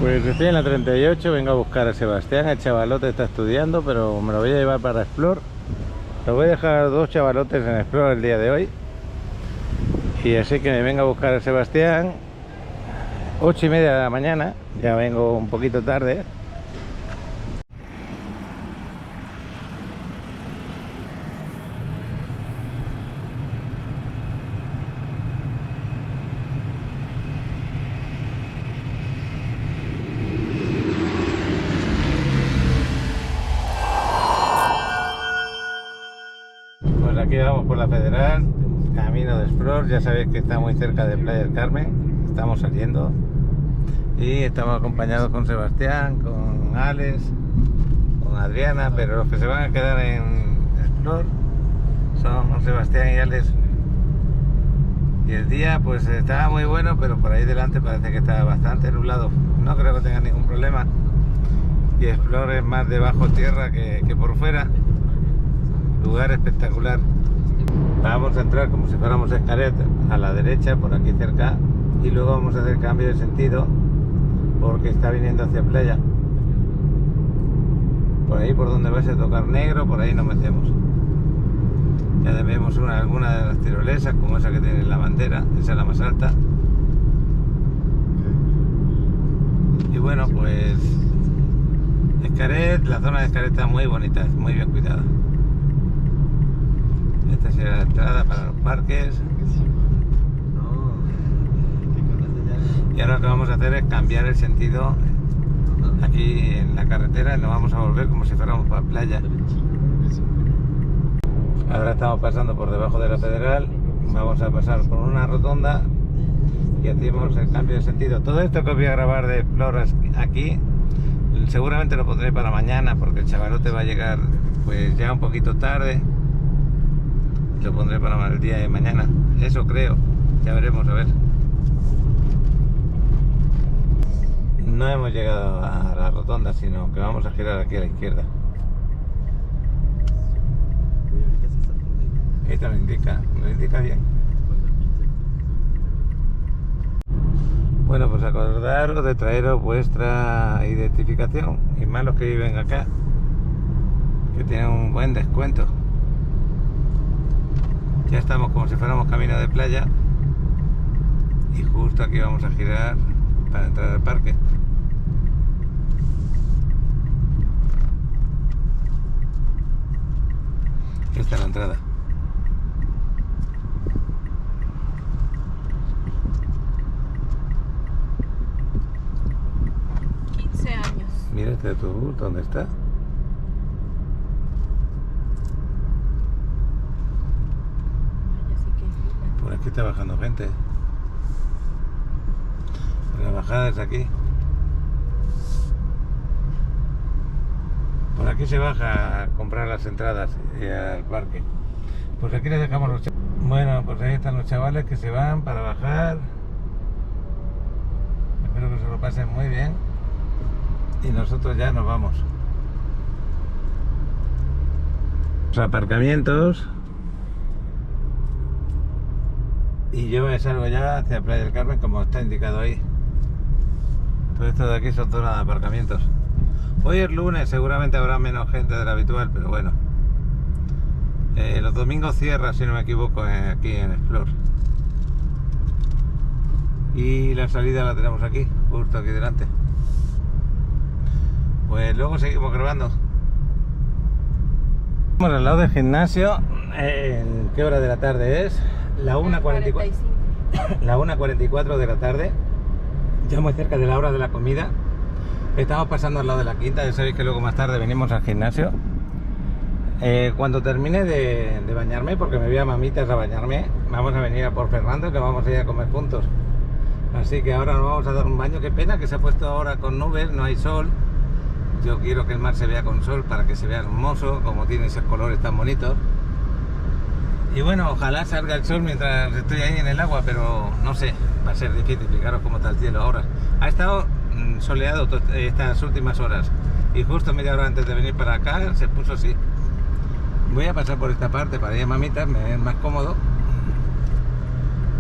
Pues estoy en la 38, vengo a buscar a Sebastián. El chavalote está estudiando, pero me lo voy a llevar para Explore. Lo voy a dejar dos chavalotes en Explore el día de hoy. Y así que me vengo a buscar a Sebastián. 8:30 de la mañana, ya vengo un poquito tarde. Pues aquí vamos por la Federal, camino de Explore. Ya sabéis que está muy cerca de Playa del Carmen. Estamos saliendo y estamos acompañados con Sebastián, con Alex, con Adriana, pero los que se van a quedar en Explore son Sebastián y Alex. Y el día pues estaba muy bueno, pero por ahí delante parece que está bastante nublado. No creo que tenga ningún problema. Y Explore es más de bajo tierra que por fuera. Lugar espectacular. Vamos a entrar como si fuéramos a Xcaret, a la derecha, por aquí cerca, y luego vamos a hacer cambio de sentido porque está viniendo hacia playa. Por ahí por donde vais a tocar negro, por ahí nos metemos. Ya vemos alguna de las tirolesas, como esa que tiene la bandera, esa es la más alta. Y bueno, pues Xcaret, la zona de Xcaret está muy bonita, muy bien cuidada. Esta será la entrada para los parques. Y ahora lo que vamos a hacer es cambiar el sentido aquí en la carretera y nos vamos a volver como si fuéramos para playa. Ahora estamos pasando por debajo de la Federal, vamos a pasar por una rotonda y hacemos el cambio de sentido. Todo esto que os voy a grabar de Explore aquí seguramente lo pondré para mañana porque el chavalote va a llegar pues ya un poquito tarde. Lo pondré para el día de mañana, eso creo, ya veremos, a ver. No hemos llegado a la rotonda, sino que vamos a girar aquí a la izquierda. Ahí te lo indica bien. Bueno, pues acordaros de traeros vuestra identificación, y más los que viven acá, que tienen un buen descuento. Ya estamos como si fuéramos camino de playa y justo aquí vamos a girar para entrar al parque. Esta es la entrada. Mira este autobús, ¿dónde está? Por aquí está bajando gente. La bajada es aquí. Por aquí se baja a comprar las entradas y al parque. Pues aquí les dejamos los chavales. Bueno, pues ahí están los chavales que se van para bajar. Espero que se lo pasen muy bien. Y nosotros ya nos vamos. Los aparcamientos. Y yo me salgo ya hacia Playa del Carmen como está indicado ahí. Todo esto de aquí son zonas de aparcamientos. Hoy es lunes, seguramente habrá menos gente de la habitual, pero bueno. Los domingos cierra, si no me equivoco, aquí en Explore. Y la salida la tenemos aquí, justo aquí delante. Pues luego seguimos grabando. Estamos al lado del gimnasio. ¿En qué hora de la tarde es? La 1:44. La 1:44 de la tarde. Ya muy cerca de la hora de la comida. Estamos pasando al lado de la quinta. Ya sabéis que luego más tarde venimos al gimnasio. Cuando termine de bañarme, porque me voy a Mamitas a bañarme, vamos a venir a por Fernando y nos vamos a ir a comer juntos. Así que ahora nos vamos a dar un baño. Qué pena que se ha puesto ahora con nubes, no hay sol. Yo quiero que el mar se vea con sol para que se vea hermoso, como tiene esos colores tan bonitos. Y bueno, ojalá salga el sol mientras estoy ahí en el agua, pero no sé, va a ser difícil. Fijaros cómo está el cielo ahora. Ha estado soleado estas últimas horas y justo media hora antes de venir para acá se puso así. Voy a pasar por esta parte para ir a Mamitas, me es más cómodo.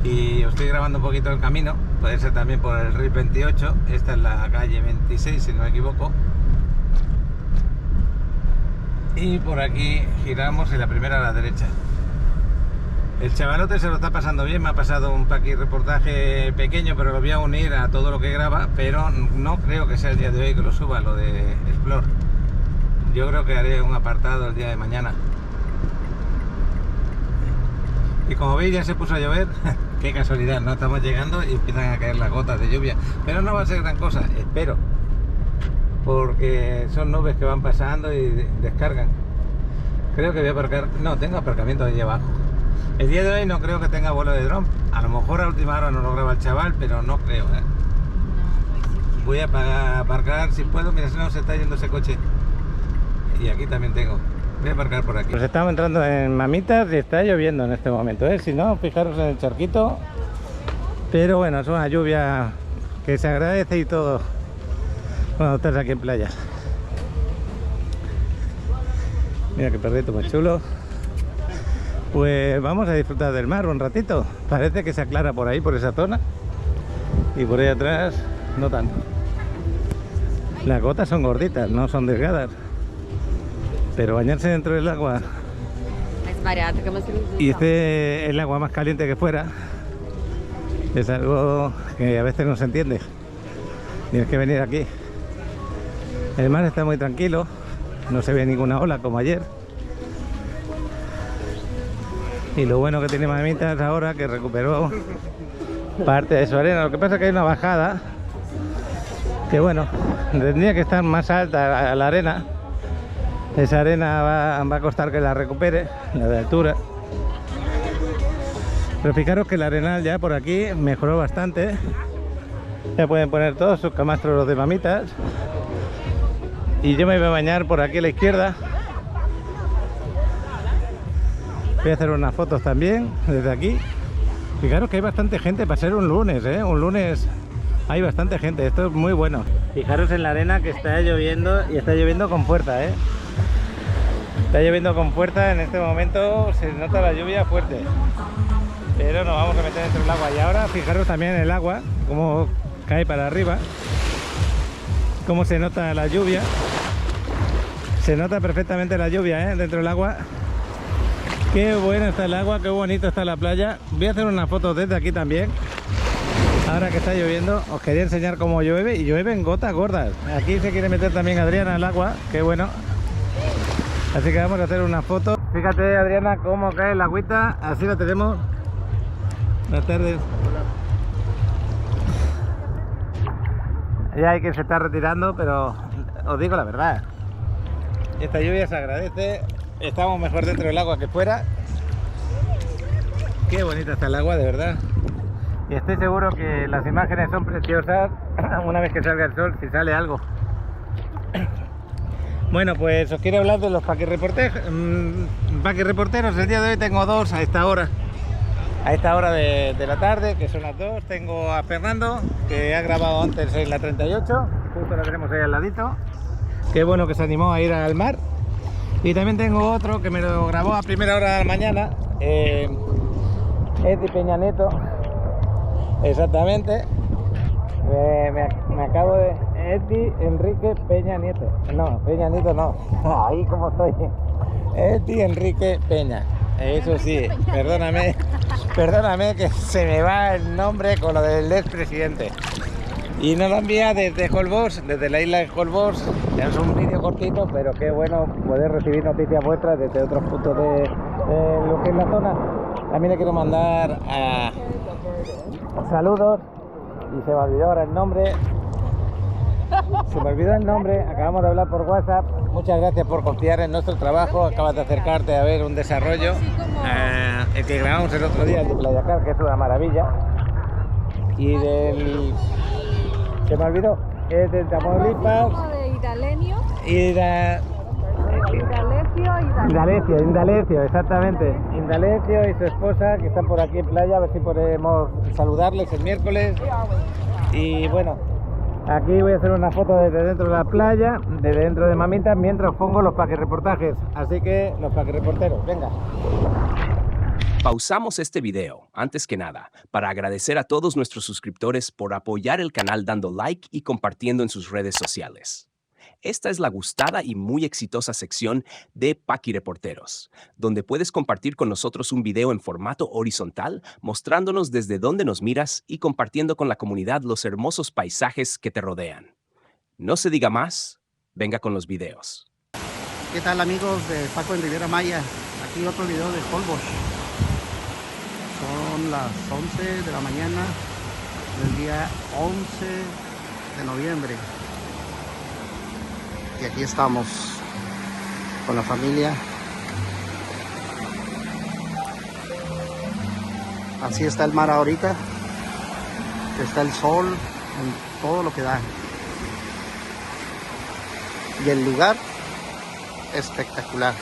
Y os estoy grabando un poquito el camino puede ser también por el RIP 28. Esta es la calle 26, si no me equivoco. Y por aquí giramos y la primera a la derecha. El chavalote se lo está pasando bien, me ha pasado un reportaje pequeño, pero lo voy a unir a todo lo que graba, pero no creo que sea el día de hoy que lo suba, lo de Explore. Yo creo que haré un apartado el día de mañana. Y como veis ya se puso a llover. Qué casualidad, no estamos llegando y empiezan a caer las gotas de lluvia, pero no va a ser gran cosa, espero, porque son nubes que van pasando y descargan. Creo que voy a aparcar, no, tengo aparcamiento allí abajo. El día de hoy no creo que tenga vuelo de dron, a lo mejor a última hora no lo graba el chaval, pero no creo, Voy a aparcar si puedo. Mira, si no se está yendo ese coche. Y aquí también tengo. Voy a aparcar por aquí. Pues estamos entrando en Mamitas y está lloviendo en este momento, Si no, fijaros en el charquito. Pero bueno, es una lluvia que se agradece y todo cuando estás aquí en playa. Mira qué perrito más chulo. Pues vamos a disfrutar del mar un ratito. Parece que se aclara por ahí, por esa zona. Y por ahí atrás, no tanto. Las gotas son gorditas, no son delgadas. Pero bañarse dentro del agua y el agua más caliente que fuera es algo que a veces no se entiende. Tienes que venir aquí. El mar está muy tranquilo, no se ve ninguna ola como ayer. Y lo bueno que tiene Mamitas ahora, que recuperó parte de su arena. Lo que pasa es que hay una bajada que, bueno, tendría que estar más alta a la arena. Esa arena va a costar que la recupere, la de altura. Pero fijaros que el arenal ya por aquí mejoró bastante. Ya pueden poner todos sus camastros los de Mamitas. Y yo me voy a bañar por aquí a la izquierda. Voy a hacer unas fotos también desde aquí. Fijaros que hay bastante gente para ser un lunes, Un lunes hay bastante gente, esto es muy bueno. Fijaros en la arena que está lloviendo y está lloviendo con fuerza, Está lloviendo con fuerza, en este momento se nota la lluvia fuerte. Pero nos vamos a meter dentro del agua. Y ahora fijaros también en el agua, cómo cae para arriba. Cómo se nota la lluvia. Se nota perfectamente la lluvia, dentro del agua. Qué bueno está el agua, qué bonito está la playa. Voy a hacer unas fotos desde aquí también. Ahora que está lloviendo, os quería enseñar cómo llueve. Y llueve en gotas gordas. Aquí se quiere meter también Adriana al agua, qué bueno. Así que vamos a hacer una foto. Fíjate, Adriana, cómo cae la agüita. Así lo tenemos. Buenas tardes. Ya hay que se está retirando, pero os digo la verdad. Esta lluvia se agradece. Estamos mejor dentro del agua que fuera. Qué bonita está el agua, de verdad. Y estoy seguro que las imágenes son preciosas una vez que salga el sol, si sale algo. Bueno, pues os quiero hablar de los paquirreporteros. El día de hoy tengo dos a esta hora. A esta hora de la tarde, que son las 2, tengo a Fernando, que ha grabado antes en la 38. Justo la tenemos ahí al ladito. Qué bueno que se animó a ir al mar. Y también tengo otro que me lo grabó a primera hora de la mañana. Eti Peña Nieto. Exactamente. Me acabo de... Eti Enrique Peña Nieto. No, Peña Nieto no. Ahí como estoy. Eti Enrique Peña. Eso sí, perdóname que se me va el nombre con lo del expresidente. Y nos lo envía desde Holbox, desde la isla de Holbox. Es un vídeo cortito, pero qué bueno poder recibir noticias vuestras desde otros puntos de lo que es la zona. También le quiero mandar saludos. Y se me olvidó ahora el nombre. Acabamos de hablar por WhatsApp. Muchas gracias por confiar en nuestro trabajo. Acabas de acercarte a ver un desarrollo. El que grabamos el otro día, el de Playa Car, que es una maravilla. Y del... se me olvidó. Es de Tamaulipas. Indalecio, exactamente. Indalecio y su esposa, que están por aquí en playa. A ver si podemos saludarles el miércoles. Y bueno, aquí voy a hacer una foto desde dentro de la playa, desde dentro de Mamitas, mientras os pongo los paquirreportajes. Así que los paquirreporteros, venga. Pausamos este video, antes que nada, para agradecer a todos nuestros suscriptores por apoyar el canal dando like y compartiendo en sus redes sociales. Esta es la gustada y muy exitosa sección de Paqui Reporteros, donde puedes compartir con nosotros un video en formato horizontal, mostrándonos desde dónde nos miras y compartiendo con la comunidad los hermosos paisajes que te rodean. No se diga más, venga con los videos. ¿Qué tal, amigos de Paco en Riviera Maya? Aquí otro video de Holbox. Son las 11 de la mañana del día 11 de noviembre. Y aquí estamos con la familia. Así está el mar ahorita. Está el sol en todo lo que da. Y el lugar espectacular.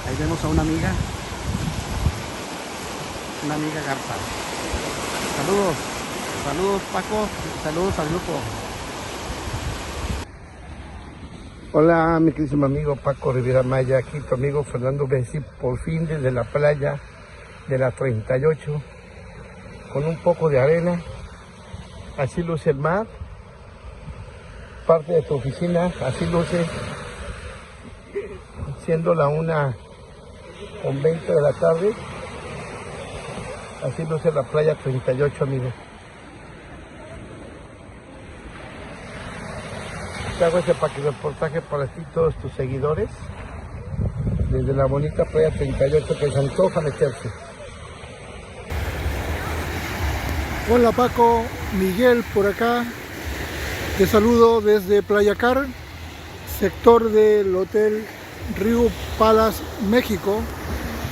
Ahí vemos a una amiga Garza. Saludos, saludos Paco, saludos al grupo. Hola, mi querido amigo Paco Riviera Maya, aquí tu amigo Fernando Bessi, por fin desde la playa de la 38, con un poco de arena. Así luce el mar, parte de tu oficina, así luce, siendo la 1:20 de la tarde. Así luce la playa 38, amigos. Te hago este reportaje para ti y todos tus seguidores desde la bonita playa 38 que se antoja meterse. Hola Paco, Miguel por acá. Te saludo desde Playa Car, sector del Hotel Rio Palace, México,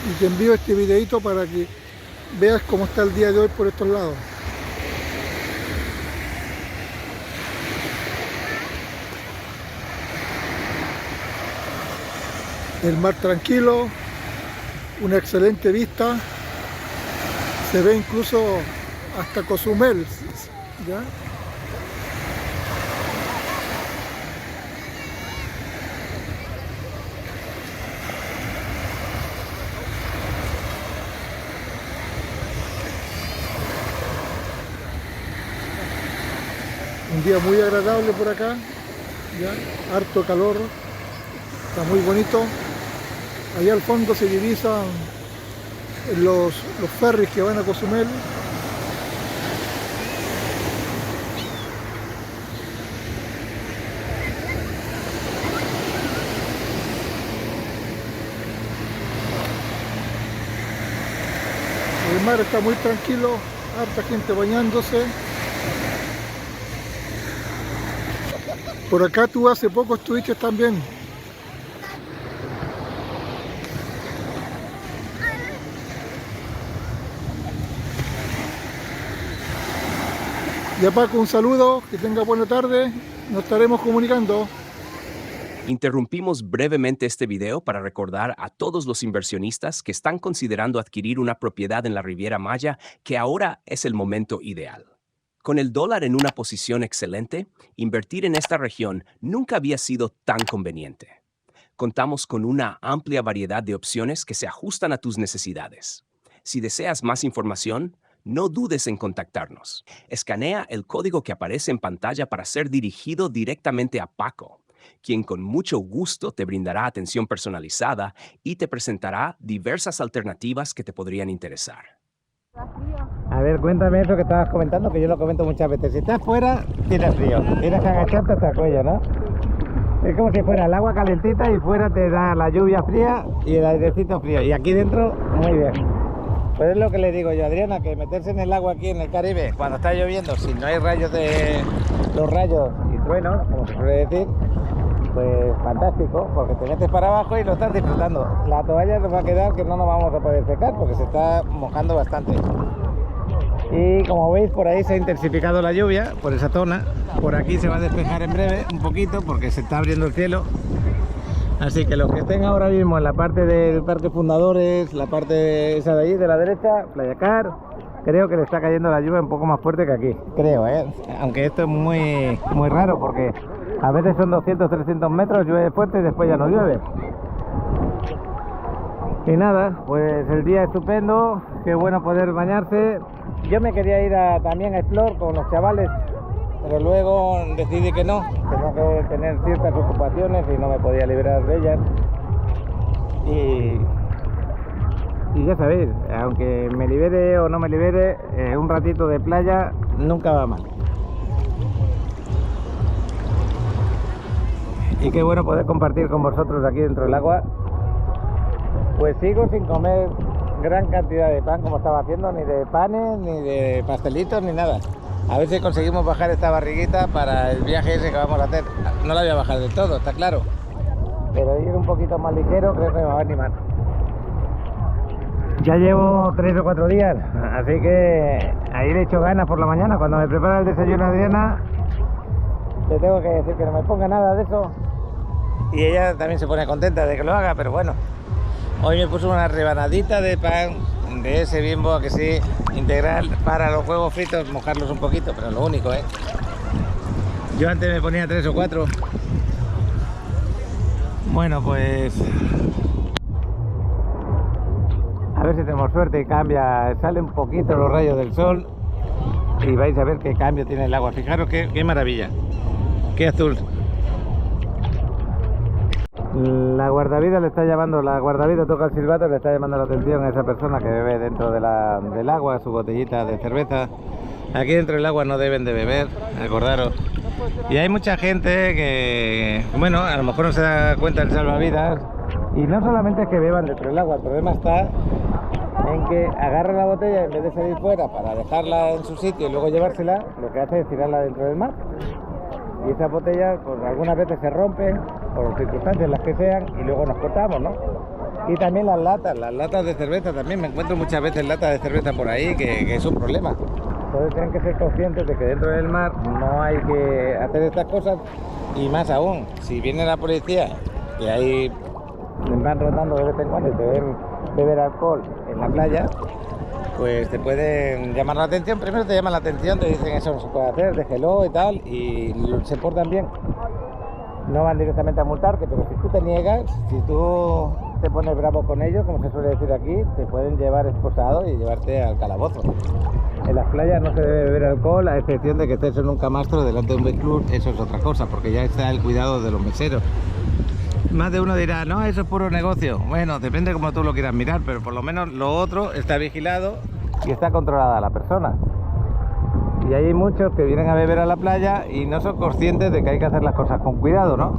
y te envío este videito para que veas cómo está el día de hoy por estos lados. El mar tranquilo, una excelente vista, se ve incluso hasta Cozumel, ¿ya? Un día muy agradable por acá, ya, harto calor, está muy bonito. Allá al fondo se divisan los ferries que van a Cozumel. El mar está muy tranquilo, harta gente bañándose. Por acá tú hace poco estuviste también. Ya Paco, un saludo, que tenga buena tarde, nos estaremos comunicando. Interrumpimos brevemente este video para recordar a todos los inversionistas que están considerando adquirir una propiedad en la Riviera Maya que ahora es el momento ideal. Con el dólar en una posición excelente, invertir en esta región nunca había sido tan conveniente. Contamos con una amplia variedad de opciones que se ajustan a tus necesidades. Si deseas más información, no dudes en contactarnos. Escanea el código que aparece en pantalla para ser dirigido directamente a Paco, quien con mucho gusto te brindará atención personalizada y te presentará diversas alternativas que te podrían interesar. A ver, cuéntame eso que estabas comentando, que yo lo comento muchas veces. Si estás fuera, tienes frío. Tienes que agacharte hasta el cuello, ¿no? Es como si fuera el agua calentita y fuera te da la lluvia fría y el airecito frío. Y aquí dentro, muy bien. Pues es lo que le digo yo a Adriana, que meterse en el agua aquí en el Caribe, cuando está lloviendo, si no hay rayos los rayos y truenos, como se suele decir, pues fantástico, porque te metes para abajo y lo estás disfrutando. La toalla nos va a quedar que no nos vamos a poder secar porque se está mojando bastante. Y como veis, por ahí se ha intensificado la lluvia, por esa zona. Por aquí se va a despejar en breve un poquito porque se está abriendo el cielo. Así que los que estén ahora mismo en la parte del Parque Fundadores, la parte esa de ahí de la derecha, Playa Car, creo que le está cayendo la lluvia un poco más fuerte que aquí, creo, aunque esto es muy raro porque a veces son 200, 300 metros, llueve fuerte y después ya no llueve. Y nada, pues el día estupendo, qué bueno poder bañarse. Yo me quería ir también a Explore con los chavales, pero luego decidí que no, tenía que tener ciertas ocupaciones y no me podía liberar de ellas. Y ya sabéis, aunque me libere o no me libere, un ratito de playa nunca va mal. Y qué bueno poder compartir con vosotros aquí dentro del agua. Pues sigo sin comer gran cantidad de pan como estaba haciendo, ni de panes, ni de pastelitos, ni nada. A ver si conseguimos bajar esta barriguita para el viaje ese que vamos a hacer. No la voy a bajar del todo, está claro, pero ir un poquito más ligero creo que me va a animar. Ya llevo 3 o 4 días, así que ahí le echo ganas por la mañana. Cuando me prepara el desayuno Adriana, le tengo que decir que no me ponga nada de eso, y ella también se pone contenta de que lo haga, pero bueno. Hoy me puso una rebanadita de pan de ese Bimbo, que sí, integral, para los huevos fritos, mojarlos un poquito, pero lo único, Yo antes me ponía 3 o 4. Bueno, pues a ver si tenemos suerte y cambia, sale un poquito los rayos del sol y vais a ver qué cambio tiene el agua. Fijaros qué maravilla, qué azul. La guardavidas le está llamando, la guardavidas toca el silbato, le está llamando la atención a esa persona que bebe dentro del agua su botellita de cerveza. Aquí dentro del agua no deben de beber, acordaros. Y hay mucha gente que, bueno, a lo mejor no se da cuenta del salvavidas. Y no solamente es que beban dentro del agua, el problema está en que agarran la botella, en vez de salir fuera para dejarla en su sitio y luego llevársela, lo que hace es tirarla dentro del mar. Y esas botellas, pues algunas veces se rompen por circunstancias las que sean y luego nos cortamos, ¿no? Y también las latas de cerveza también. Me encuentro muchas veces latas de cerveza por ahí que es un problema. Entonces tienen que ser conscientes de que dentro del mar no hay que hacer estas cosas. Y más aún, si viene la policía, que ahí van rotando de vez en cuando y te ven beber alcohol en la playa, pues te pueden llamar la atención. Primero te llaman la atención, te dicen eso no se puede hacer, déjelo y tal, y se portan bien. No van directamente a multarte, pero si tú te niegas, si tú te pones bravo con ellos, como se suele decir aquí, te pueden llevar esposado y llevarte al calabozo. En las playas no se debe beber alcohol, a excepción de que estés en un camastro delante de un beach club. Eso es otra cosa, porque ya está el cuidado de los meseros. Más de uno dirá, no, eso es puro negocio. Bueno, depende como tú lo quieras mirar, pero por lo menos lo otro está vigilado y está controlada la persona. Y hay muchos que vienen a beber a la playa y no son conscientes de que hay que hacer las cosas con cuidado, ¿no?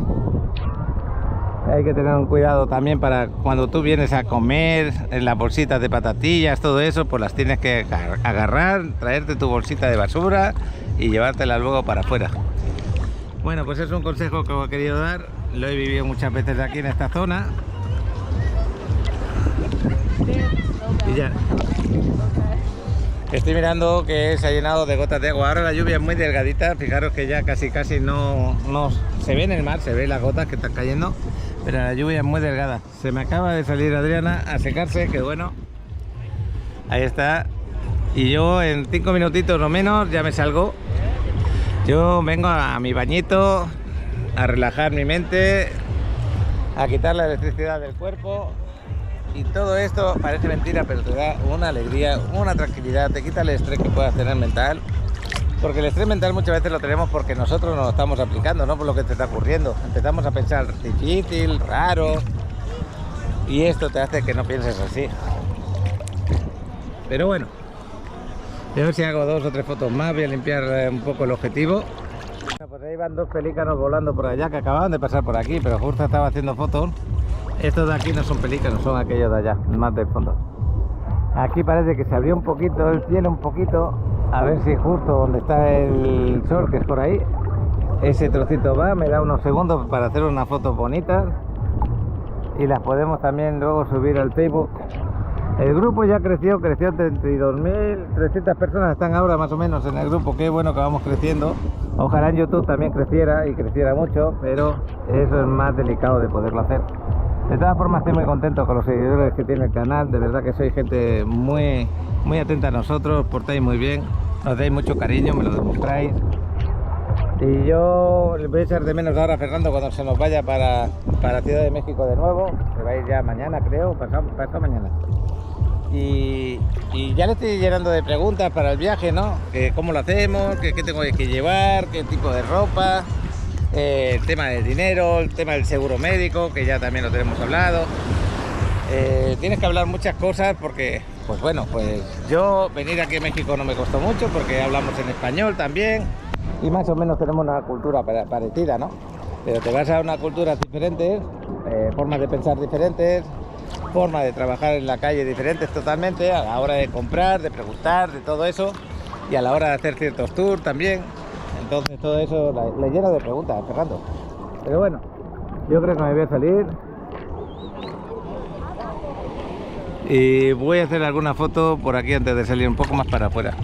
Hay que tener un cuidado también para cuando tú vienes a comer, en las bolsitas de patatillas, todo eso, pues las tienes que agarrar, traerte tu bolsita de basura y llevártela luego para afuera. Bueno, pues es un consejo que os he querido dar, lo he vivido muchas veces aquí en esta zona. Y ya. Estoy mirando que se ha llenado de gotas de agua. Ahora la lluvia es muy delgadita, fijaros que ya casi no se ve en el mar, se ve las gotas que están cayendo, pero la lluvia es muy delgada. Se me acaba de salir Adriana a secarse, que bueno, ahí está. Y yo en 5 minutitos o menos ya me salgo. Yo vengo a mi bañito, a relajar mi mente, a quitar la electricidad del cuerpo. Y todo esto parece mentira, pero te da una alegría, una tranquilidad, te quita el estrés que puedas tener mental. Porque el estrés mental muchas veces lo tenemos porque nosotros nos lo estamos aplicando, no por lo que te está ocurriendo. Empezamos a pensar difícil, raro, y esto te hace que no pienses así. Pero bueno, voy a ver si hago 2 o 3 fotos más, voy a limpiar un poco el objetivo. Bueno, pues ahí van 2 pelícanos volando por allá que acababan de pasar por aquí, pero justo estaba haciendo fotos. Estos de aquí no son pelícanos, son aquellos de allá, más del fondo. Aquí parece que se abrió un poquito el cielo, un poquito. A ver si justo donde está el sol, que es por ahí, ese trocito va, me da unos segundos para hacer unas fotos bonitas. Y las podemos también luego subir al Facebook. El grupo ya creció 32.300 personas están ahora más o menos en el grupo. Qué bueno que vamos creciendo. Ojalá en YouTube también creciera y creciera mucho, pero eso es más delicado de poderlo hacer. De todas formas estoy muy contento con los seguidores que tiene el canal, de verdad que sois gente muy atenta a nosotros, portáis muy bien, nos dais mucho cariño, me lo demostráis. Y yo le voy a echar de menos ahora a Fernando cuando se nos vaya para Ciudad de México de nuevo, se va a ir ya mañana creo, pasado mañana. Y ya le estoy llenando de preguntas para el viaje, ¿no? Que cómo lo hacemos, qué tengo que llevar, qué tipo de ropa, el tema del dinero, el tema del seguro médico, que ya también lo tenemos hablado. Tienes que hablar muchas cosas porque, pues bueno, pues yo venir aquí a México no me costó mucho porque hablamos en español también y más o menos tenemos una cultura parecida, ¿no? Pero te vas a una cultura diferente, formas de pensar diferentes, forma de trabajar en la calle diferentes totalmente, a la hora de comprar, de preguntar, de todo eso, y a la hora de hacer ciertos tours también. Entonces todo eso le lleno de preguntas, Fernando. Pero bueno, yo creo que me voy a salir y voy a hacer alguna foto por aquí antes de salir un poco más para afuera.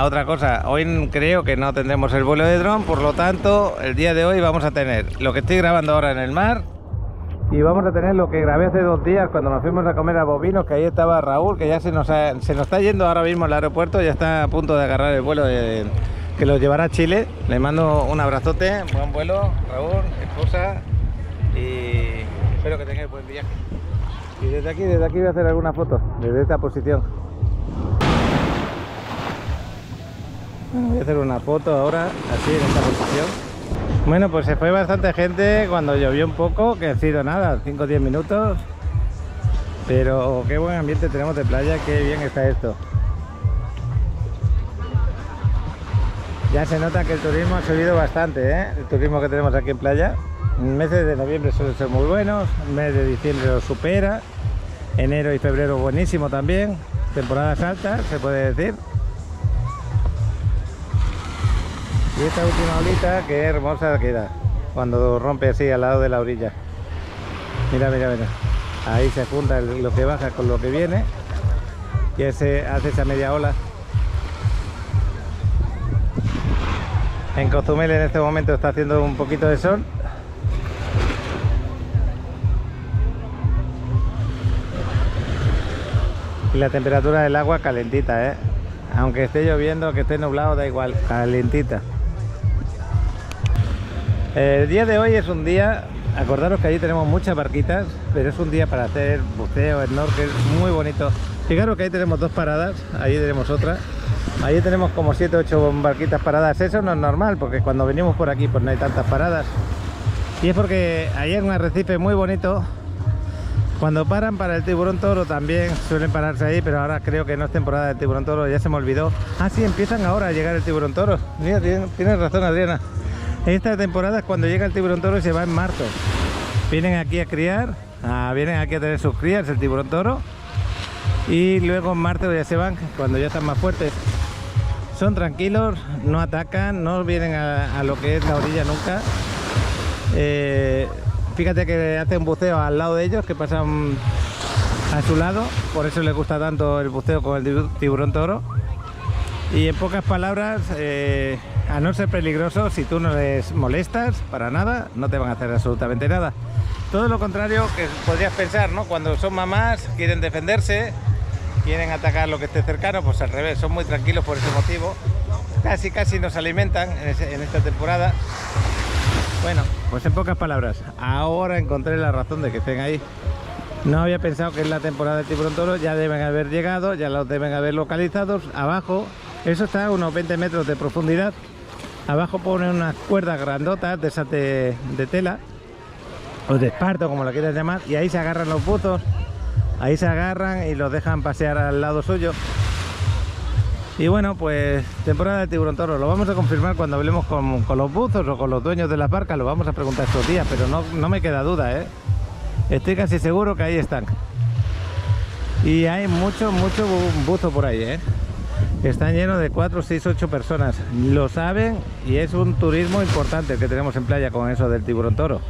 Otra cosa, hoy creo que no tendremos el vuelo de dron, por lo tanto el día de hoy vamos a tener lo que estoy grabando ahora en el mar y vamos a tener lo que grabé hace 2 días cuando nos fuimos a comer a Bovinos, que ahí estaba Raúl, que ya se nos está yendo ahora mismo al aeropuerto, ya está a punto de agarrar el vuelo que lo llevará a Chile. Le mando un abrazote, buen vuelo Raúl, esposa, y espero que tengáis buen viaje. Y desde aquí voy a hacer alguna foto, desde esta posición. Voy a hacer una foto ahora, así en esta posición. Bueno, pues se fue bastante gente cuando llovió un poco, que ha sido nada, 5 o 10 minutos. Pero qué buen ambiente tenemos de playa, qué bien está esto. Ya se nota que el turismo ha subido bastante, ¿eh? El turismo que tenemos aquí en playa. Meses de noviembre suelen ser muy buenos, el mes de diciembre lo supera, enero y febrero buenísimo también, temporadas altas, se puede decir. Y esta última olita, qué hermosa queda cuando rompe así al lado de la orilla. Mira, mira, mira. Ahí se junta lo que baja con lo que viene y hace esa media ola. En Cozumel en este momento está haciendo un poquito de sol. Y la temperatura del agua calentita, ¿eh? Aunque esté lloviendo, que esté nublado, da igual, calentita. El día de hoy es un día, acordaros que allí tenemos muchas barquitas, pero es un día para hacer buceo, snorkel, muy bonito. Fijaros que ahí tenemos 2 paradas, ahí tenemos otra. Ahí tenemos como 7 o 8 barquitas paradas. Eso no es normal, porque cuando venimos por aquí pues no hay tantas paradas. Y es porque ahí hay un arrecife muy bonito. Cuando paran para el tiburón toro también suelen pararse ahí, pero ahora creo que no es temporada de tiburón toro, ya se me olvidó. Ah, sí, empiezan ahora a llegar el tiburón toro. Mira, tienes razón, Adriana. Esta temporada es cuando llega el tiburón toro y se va en marzo. Vienen aquí a criar, vienen aquí a tener sus crías, el tiburón toro. Y luego en marzo ya se van, cuando ya están más fuertes. Son tranquilos, no atacan, no vienen a lo que es la orilla nunca. Fíjate que hacen buceo al lado de ellos, que pasan a su lado, por eso les gusta tanto el buceo con el tiburón toro. Y en pocas palabras, a no ser peligrosos, si tú no les molestas para nada, no te van a hacer absolutamente nada. Todo lo contrario que podrías pensar, ¿no? Cuando son mamás, quieren defenderse, quieren atacar lo que esté cercano, pues al revés, son muy tranquilos por ese motivo. Casi nos alimentan en esta temporada. Bueno, pues en pocas palabras, ahora encontré la razón de que estén ahí. No había pensado que es la temporada del tiburón toro, ya deben haber llegado, ya los deben haber localizados. Abajo, eso está a unos 20 metros de profundidad. Abajo ponen unas cuerdas grandotas de esas de tela, o de esparto, como lo quieras llamar, y ahí se agarran los buzos. Ahí se agarran y los dejan pasear al lado suyo. Y bueno, pues temporada de tiburón toro, lo vamos a confirmar cuando hablemos con los buzos o con los dueños de las barcas, lo vamos a preguntar estos días, pero no me queda duda, ¿eh? Estoy casi seguro que ahí están. Y hay mucho buzo por ahí, ¿eh? Están llenos de 4, 6, 8 personas, lo saben, y es un turismo importante el que tenemos en playa con eso del tiburón toro.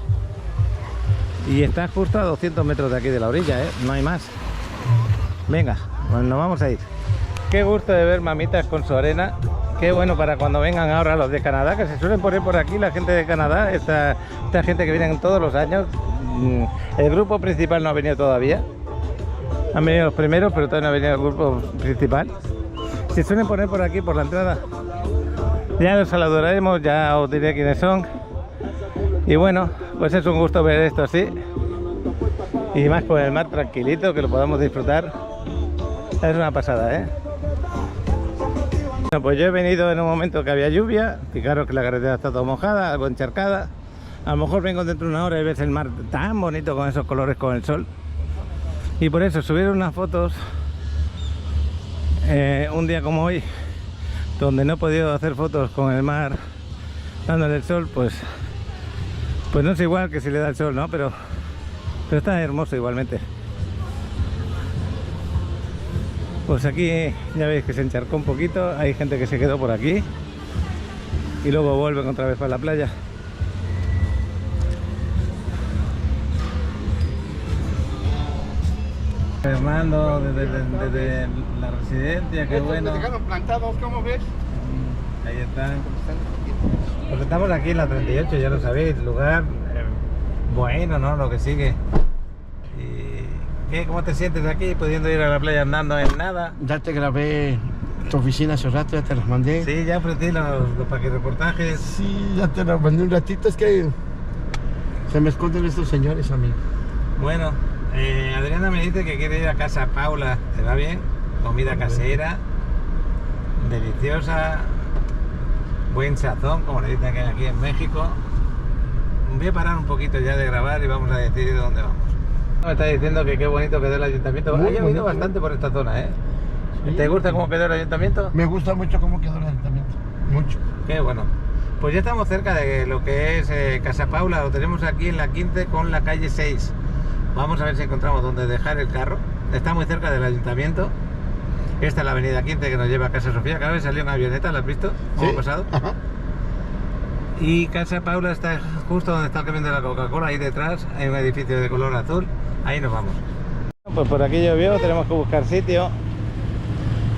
Y está justo a 200 metros de aquí de la orilla, ¿eh? No hay más. Venga, pues nos vamos a ir. Qué gusto de ver mamitas con su arena, qué bueno para cuando vengan ahora los de Canadá, que se suelen poner por aquí, la gente de Canadá, esta gente que viene todos los años. El grupo principal no ha venido todavía. Han venido los primeros, pero todavía no ha venido el grupo principal. Se suelen poner por aquí, por la entrada. Ya los saludaremos, ya os diré quiénes son. Y bueno, pues es un gusto ver esto así. Y más con el mar tranquilito, que lo podamos disfrutar. Es una pasada, ¿eh? Bueno, pues yo he venido en un momento que había lluvia. Fijaros que la carretera está toda mojada, algo encharcada. A lo mejor vengo dentro de una hora y ves el mar tan bonito con esos colores con el sol. Y por eso subir unas fotos un día como hoy, donde no he podido hacer fotos con el mar dándole el sol, pues no es igual que si le da el sol, ¿no? Pero está hermoso igualmente. Pues aquí ya veis que se encharcó un poquito, hay gente que se quedó por aquí y luego vuelven otra vez para la playa. Fernando desde la residencia, qué bueno. Dejaron plantados, ¿cómo ves? Ahí están. Pues estamos aquí en la 38, ya lo sabéis, lugar bueno, ¿no? Lo que sigue. ¿Qué? ¿Cómo te sientes aquí pudiendo ir a la playa andando en nada? Ya te grabé tu oficina hace rato, ya te las mandé. Sí, ya ofrecí los paquirreportajes. Sí, ya te las mandé un ratito, es que se me esconden estos señores a mí. Bueno, Adriana me dice que quiere ir a Casa Paula, ¿te va bien? Comida casera, deliciosa, buen sazón, como le dicen aquí en México. Voy a parar un poquito ya de grabar y vamos a decidir dónde vamos. Me está diciendo que qué bonito quedó el ayuntamiento. Ha llovido bastante por esta zona, ¿eh? Sí. ¿Te gusta cómo quedó el ayuntamiento? Me gusta mucho cómo quedó el ayuntamiento, mucho. Qué bueno. Pues ya estamos cerca de lo que es Casa Paula, lo tenemos aquí en la 15 con la calle 6. Vamos a ver si encontramos dónde dejar el carro. Está muy cerca del ayuntamiento. Esta es la avenida 15 que nos lleva a Casa Sofía. Cada vez salió una avioneta, ¿la has visto? ¿Cómo ha pasado? Ajá. Y Casa Paula está justo donde está el camión de la Coca-Cola, ahí detrás hay un edificio de color azul, ahí nos vamos. Pues por aquí llovió, tenemos que buscar sitio.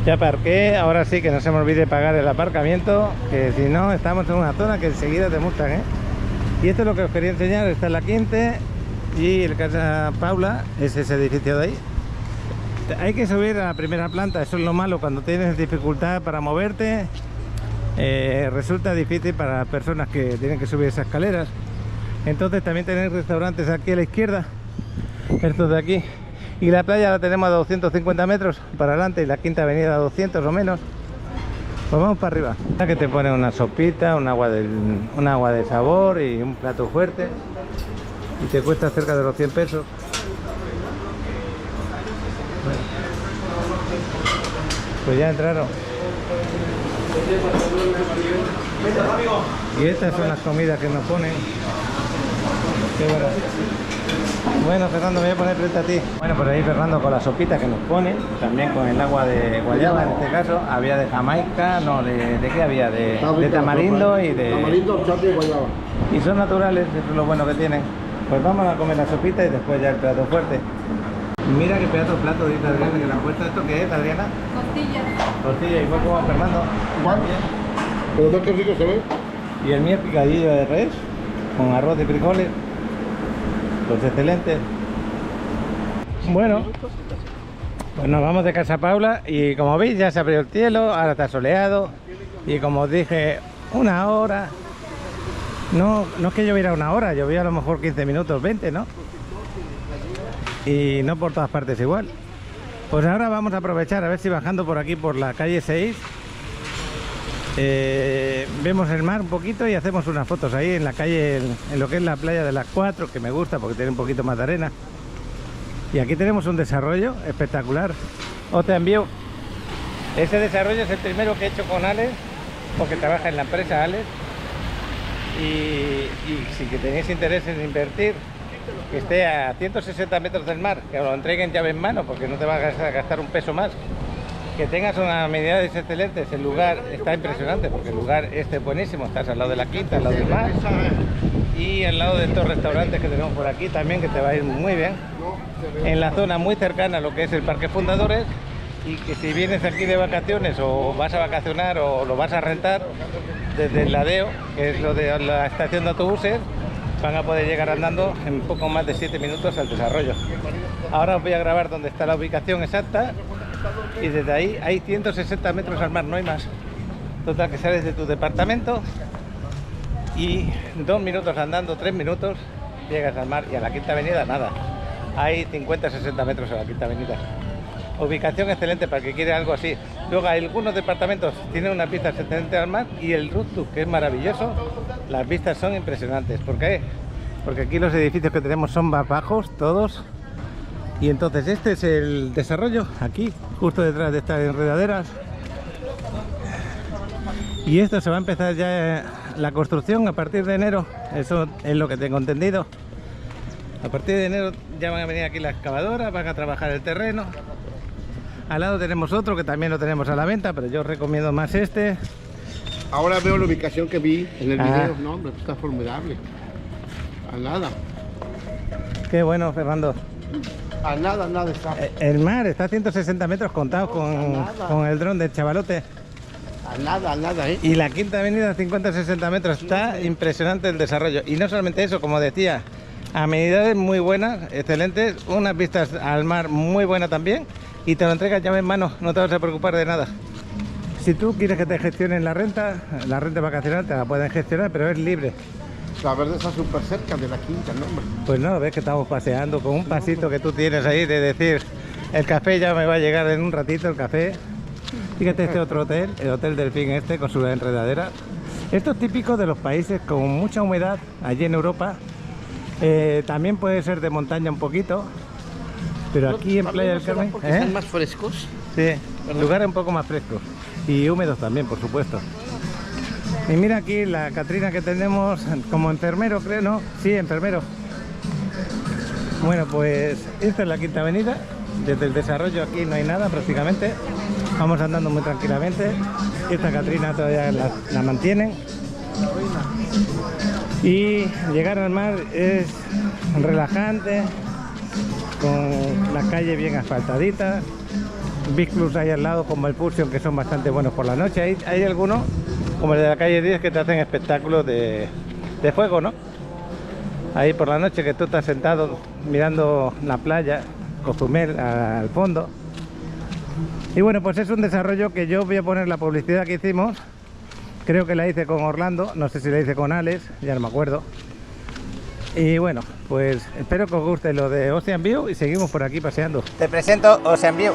Ya parqué, ahora sí que no se me olvide pagar el aparcamiento, que si no estamos en una zona que enseguida te multan, ¿eh? Y esto es lo que os quería enseñar, está en la 15 y el Casa Paula es ese edificio de ahí. Hay que subir a la primera planta, eso es lo malo cuando tienes dificultad para moverte. Resulta difícil para las personas que tienen que subir esas escaleras. Entonces también tenéis restaurantes aquí a la izquierda, estos de aquí, y la playa la tenemos a 250 metros para adelante y la quinta avenida a 200 o menos. Pues vamos para arriba. Que te pone una sopita, un agua de sabor y un plato fuerte y te cuesta cerca de los 100 pesos. Bueno, pues ya entraron. Y estas son las comidas que nos ponen. Qué bueno. Bueno, Fernando, me voy a poner frente a ti. Bueno, por ahí Fernando con la sopita que nos ponen, también con el agua de guayaba en este caso. Había de Jamaica, no, ¿de qué había? De tamarindo y de... Tamarindo, chate y guayaba. Y son naturales, eso es lo bueno que tienen. Pues vamos a comer la sopita y después ya el plato fuerte. Mira qué pedazo de plato dice Adriana que le han puesto. ¿Esto qué es, Adriana? Tortilla, igual como Fernando. Igual. Pero qué rico se ve. Y el mío picadillo de res con arroz y frijoles. Pues excelente. Bueno, pues nos vamos de Casa Paula y como veis ya se abrió el cielo, ahora está soleado y como os dije, una hora. No es que lloviera una hora, llovía a lo mejor 15 minutos, 20, ¿no? Y no por todas partes igual. Pues ahora vamos a aprovechar a ver si bajando por aquí por la calle 6 vemos el mar un poquito y hacemos unas fotos ahí en la calle, en lo que es la playa de las 4, que me gusta porque tiene un poquito más de arena. Y aquí tenemos un desarrollo espectacular. Os te envío. Ese desarrollo es el primero que he hecho con Alex, porque trabaja en la empresa Alex. Y si que tenéis interés en invertir, que esté a 160 metros del mar, que lo entreguen llave en mano, porque no te va a gastar un peso más. Que tengas unas amenidades excelentes, el lugar está impresionante, porque el lugar este es buenísimo, estás al lado de la quinta, al lado del mar, y al lado de estos restaurantes que tenemos por aquí también, que te va a ir muy bien. En la zona muy cercana a lo que es el Parque Fundadores, y que si vienes aquí de vacaciones o vas a vacacionar o lo vas a rentar, desde el Ladeo, que es lo de la estación de autobuses, van a poder llegar andando en poco más de 7 minutos al desarrollo. Ahora os voy a grabar donde está la ubicación exacta y desde ahí hay 160 metros al mar, no hay más. Total, que sales de tu departamento y 2 minutos andando, 3 minutos, llegas al mar. Y a la Quinta Avenida nada, hay 50-60 metros a la Quinta Avenida. Ubicación excelente para el que quiere algo así. Luego algunos departamentos tienen unas vistas excelentes al mar y el rooftop, que es maravilloso. Las vistas son impresionantes. ¿Por qué? Porque aquí los edificios que tenemos son más bajos todos, y entonces este es el desarrollo aquí, justo detrás de estas enredaderas. Y esto se va a empezar ya la construcción a partir de enero, eso es lo que tengo entendido. A partir de enero ya van a venir aquí las excavadoras, van a trabajar el terreno. Al lado tenemos otro que también lo tenemos a la venta, pero yo os recomiendo más este. Ahora veo la ubicación que vi en el video. No, hombre, está formidable. A nada. Qué bueno, Fernando. A nada está. El mar está a 160 metros contados con el dron del chavalote. A nada, ¿eh? Y la Quinta Avenida a 50-60 metros. Está impresionante el desarrollo. Y no solamente eso, como decía, amenidades muy buenas, excelentes, unas vistas al mar muy buenas también. Y te lo entregas llave en mano, no te vas a preocupar de nada. Si tú quieres que te gestionen la renta vacacional te la pueden gestionar, pero es libre. La verdad está súper cerca de la Quinta, ¿no, hombre? Pues no, ves que estamos paseando con un pasito que tú tienes ahí de decir, el café ya me va a llegar en un ratito, el café. Fíjate este otro hotel, el Hotel Delfín este, con su enredadera. Esto es típico de los países con mucha humedad, allí en Europa. También puede ser de montaña un poquito. Pero aquí en Playa del Carmen, son más frescos. Sí, lugares un poco más frescos y húmedos también, por supuesto. Y mira aquí la Catrina que tenemos como enfermero, creo, ¿no? Sí, enfermero. Bueno, pues esta es la Quinta Avenida. Desde el desarrollo aquí no hay nada prácticamente. Vamos andando muy tranquilamente. Esta Catrina todavía la mantienen. Y llegar al mar es relajante, con la calle bien asfaltadita. Big Clubs ahí al lado como el Pulsion, que son bastante buenos por la noche. Hay algunos, como el de la calle 10, que te hacen espectáculos de fuego, ¿no? Ahí por la noche, que tú estás sentado mirando la playa, Cozumel al fondo. Y bueno, pues es un desarrollo que yo voy a poner la publicidad que hicimos. Creo que la hice con Orlando, no sé si la hice con Alex, ya no me acuerdo. Y bueno, pues espero que os guste lo de Ocean View y seguimos por aquí paseando. Te presento Ocean View.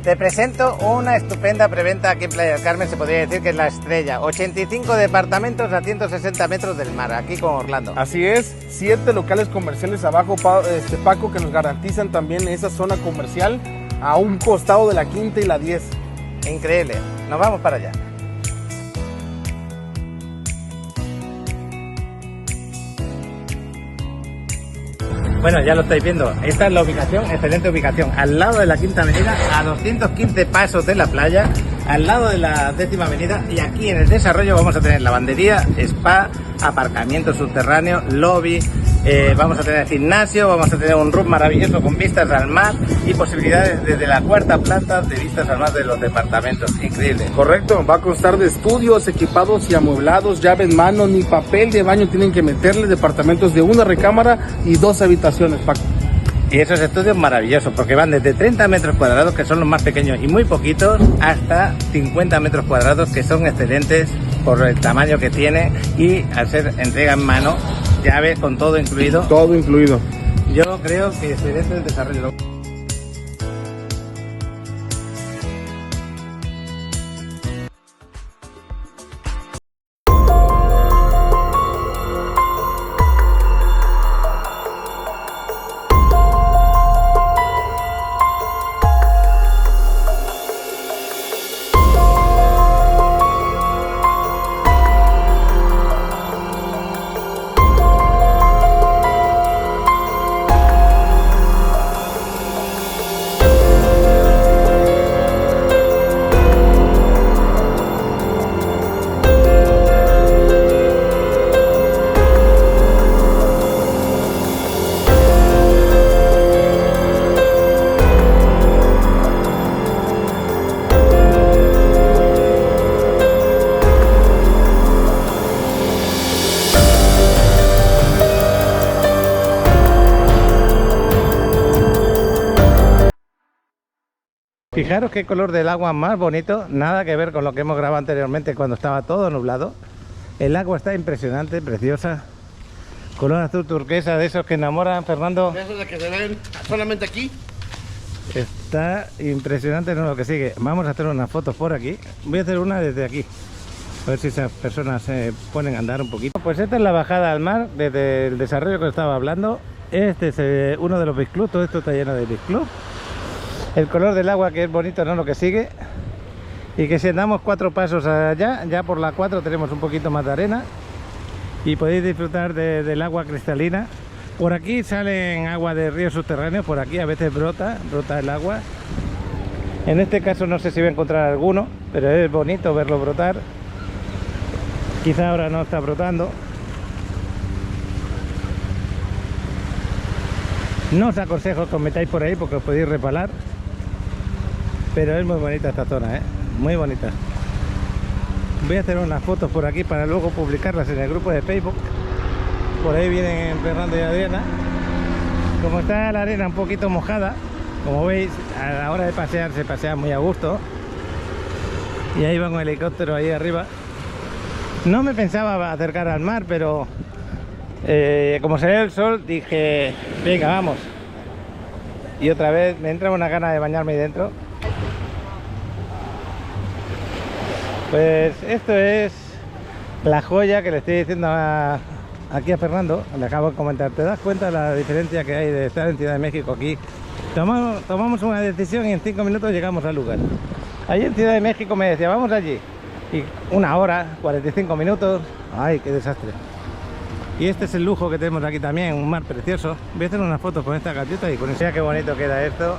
Te presento una estupenda preventa aquí en Playa del Carmen, se podría decir que es la estrella. 85 departamentos a 160 metros del mar, aquí con Orlando. Así es, 7 locales comerciales abajo, Paco, que nos garantizan también esa zona comercial a un costado de la Quinta y la 10. Increíble, nos vamos para allá. Bueno, ya lo estáis viendo, esta es la ubicación, excelente ubicación, al lado de la Quinta Avenida, a 215 pasos de la playa, al lado de la 10ª Avenida, y aquí en el desarrollo vamos a tener lavandería, spa, aparcamiento subterráneo, lobby, vamos a tener gimnasio, vamos a tener un room maravilloso con vistas al mar y posibilidades desde la 4ª planta de vistas al mar de los departamentos, increíble. Correcto, va a constar de estudios equipados y amueblados, llave en mano, ni papel de baño tienen que meterle, departamentos de 1 recámara y 2 habitaciones, Paco. Y esos estudios maravillosos, porque van desde 30 metros cuadrados, que son los más pequeños y muy poquitos, hasta 50 metros cuadrados, que son excelentes por el tamaño que tiene y al ser entrega en mano, llaves con todo incluido. Todo incluido. Yo creo que excelente el desarrollo. Fijaros qué color del agua más bonito, nada que ver con lo que hemos grabado anteriormente cuando estaba todo nublado. El agua está impresionante, preciosa. Color azul turquesa, de esos que enamoran, Fernando. Eso es lo que se ven solamente aquí. Está impresionante, no lo que sigue. Vamos a hacer unas fotos por aquí. Voy a hacer una desde aquí. A ver si esas personas se ponen a andar un poquito. Pues esta es la bajada al mar desde el desarrollo que os estaba hablando. Este es uno de los beach club. Todo esto está lleno de beach club. El color del agua que es bonito, no lo que sigue. Y que si andamos 4 pasos allá, ya por la 4 tenemos un poquito más de arena. Y podéis disfrutar del agua cristalina. Por aquí salen agua de ríos subterráneos, por aquí a veces brota el agua. En este caso no sé si voy a encontrar alguno, pero es bonito verlo brotar. Quizá ahora no está brotando. No os aconsejo que os metáis por ahí porque os podéis repalar. Pero es muy bonita esta zona, muy bonita. Voy a hacer unas fotos por aquí para luego publicarlas en el grupo de Facebook. Por ahí vienen Fernando y Adriana. Como está la arena un poquito mojada, como veis, a la hora de pasear se pasea muy a gusto. Y ahí va un helicóptero ahí arriba. No me pensaba acercar al mar, pero como salió el sol dije, venga, vamos. Y otra vez me entra una gana de bañarme ahí dentro. Pues esto es la joya que le estoy diciendo aquí a Fernando. Le acabo de comentar. ¿Te das cuenta de la diferencia que hay de estar en Ciudad de México aquí? Tomamos una decisión y en 5 minutos llegamos al lugar. Allí en Ciudad de México me decía, vamos allí. Y 1 hora, 45 minutos. ¡Ay, qué desastre! Y este es el lujo que tenemos aquí también, un mar precioso. Voy a hacer unas fotos con esta gaviota y con eso. Mira qué bonito queda esto.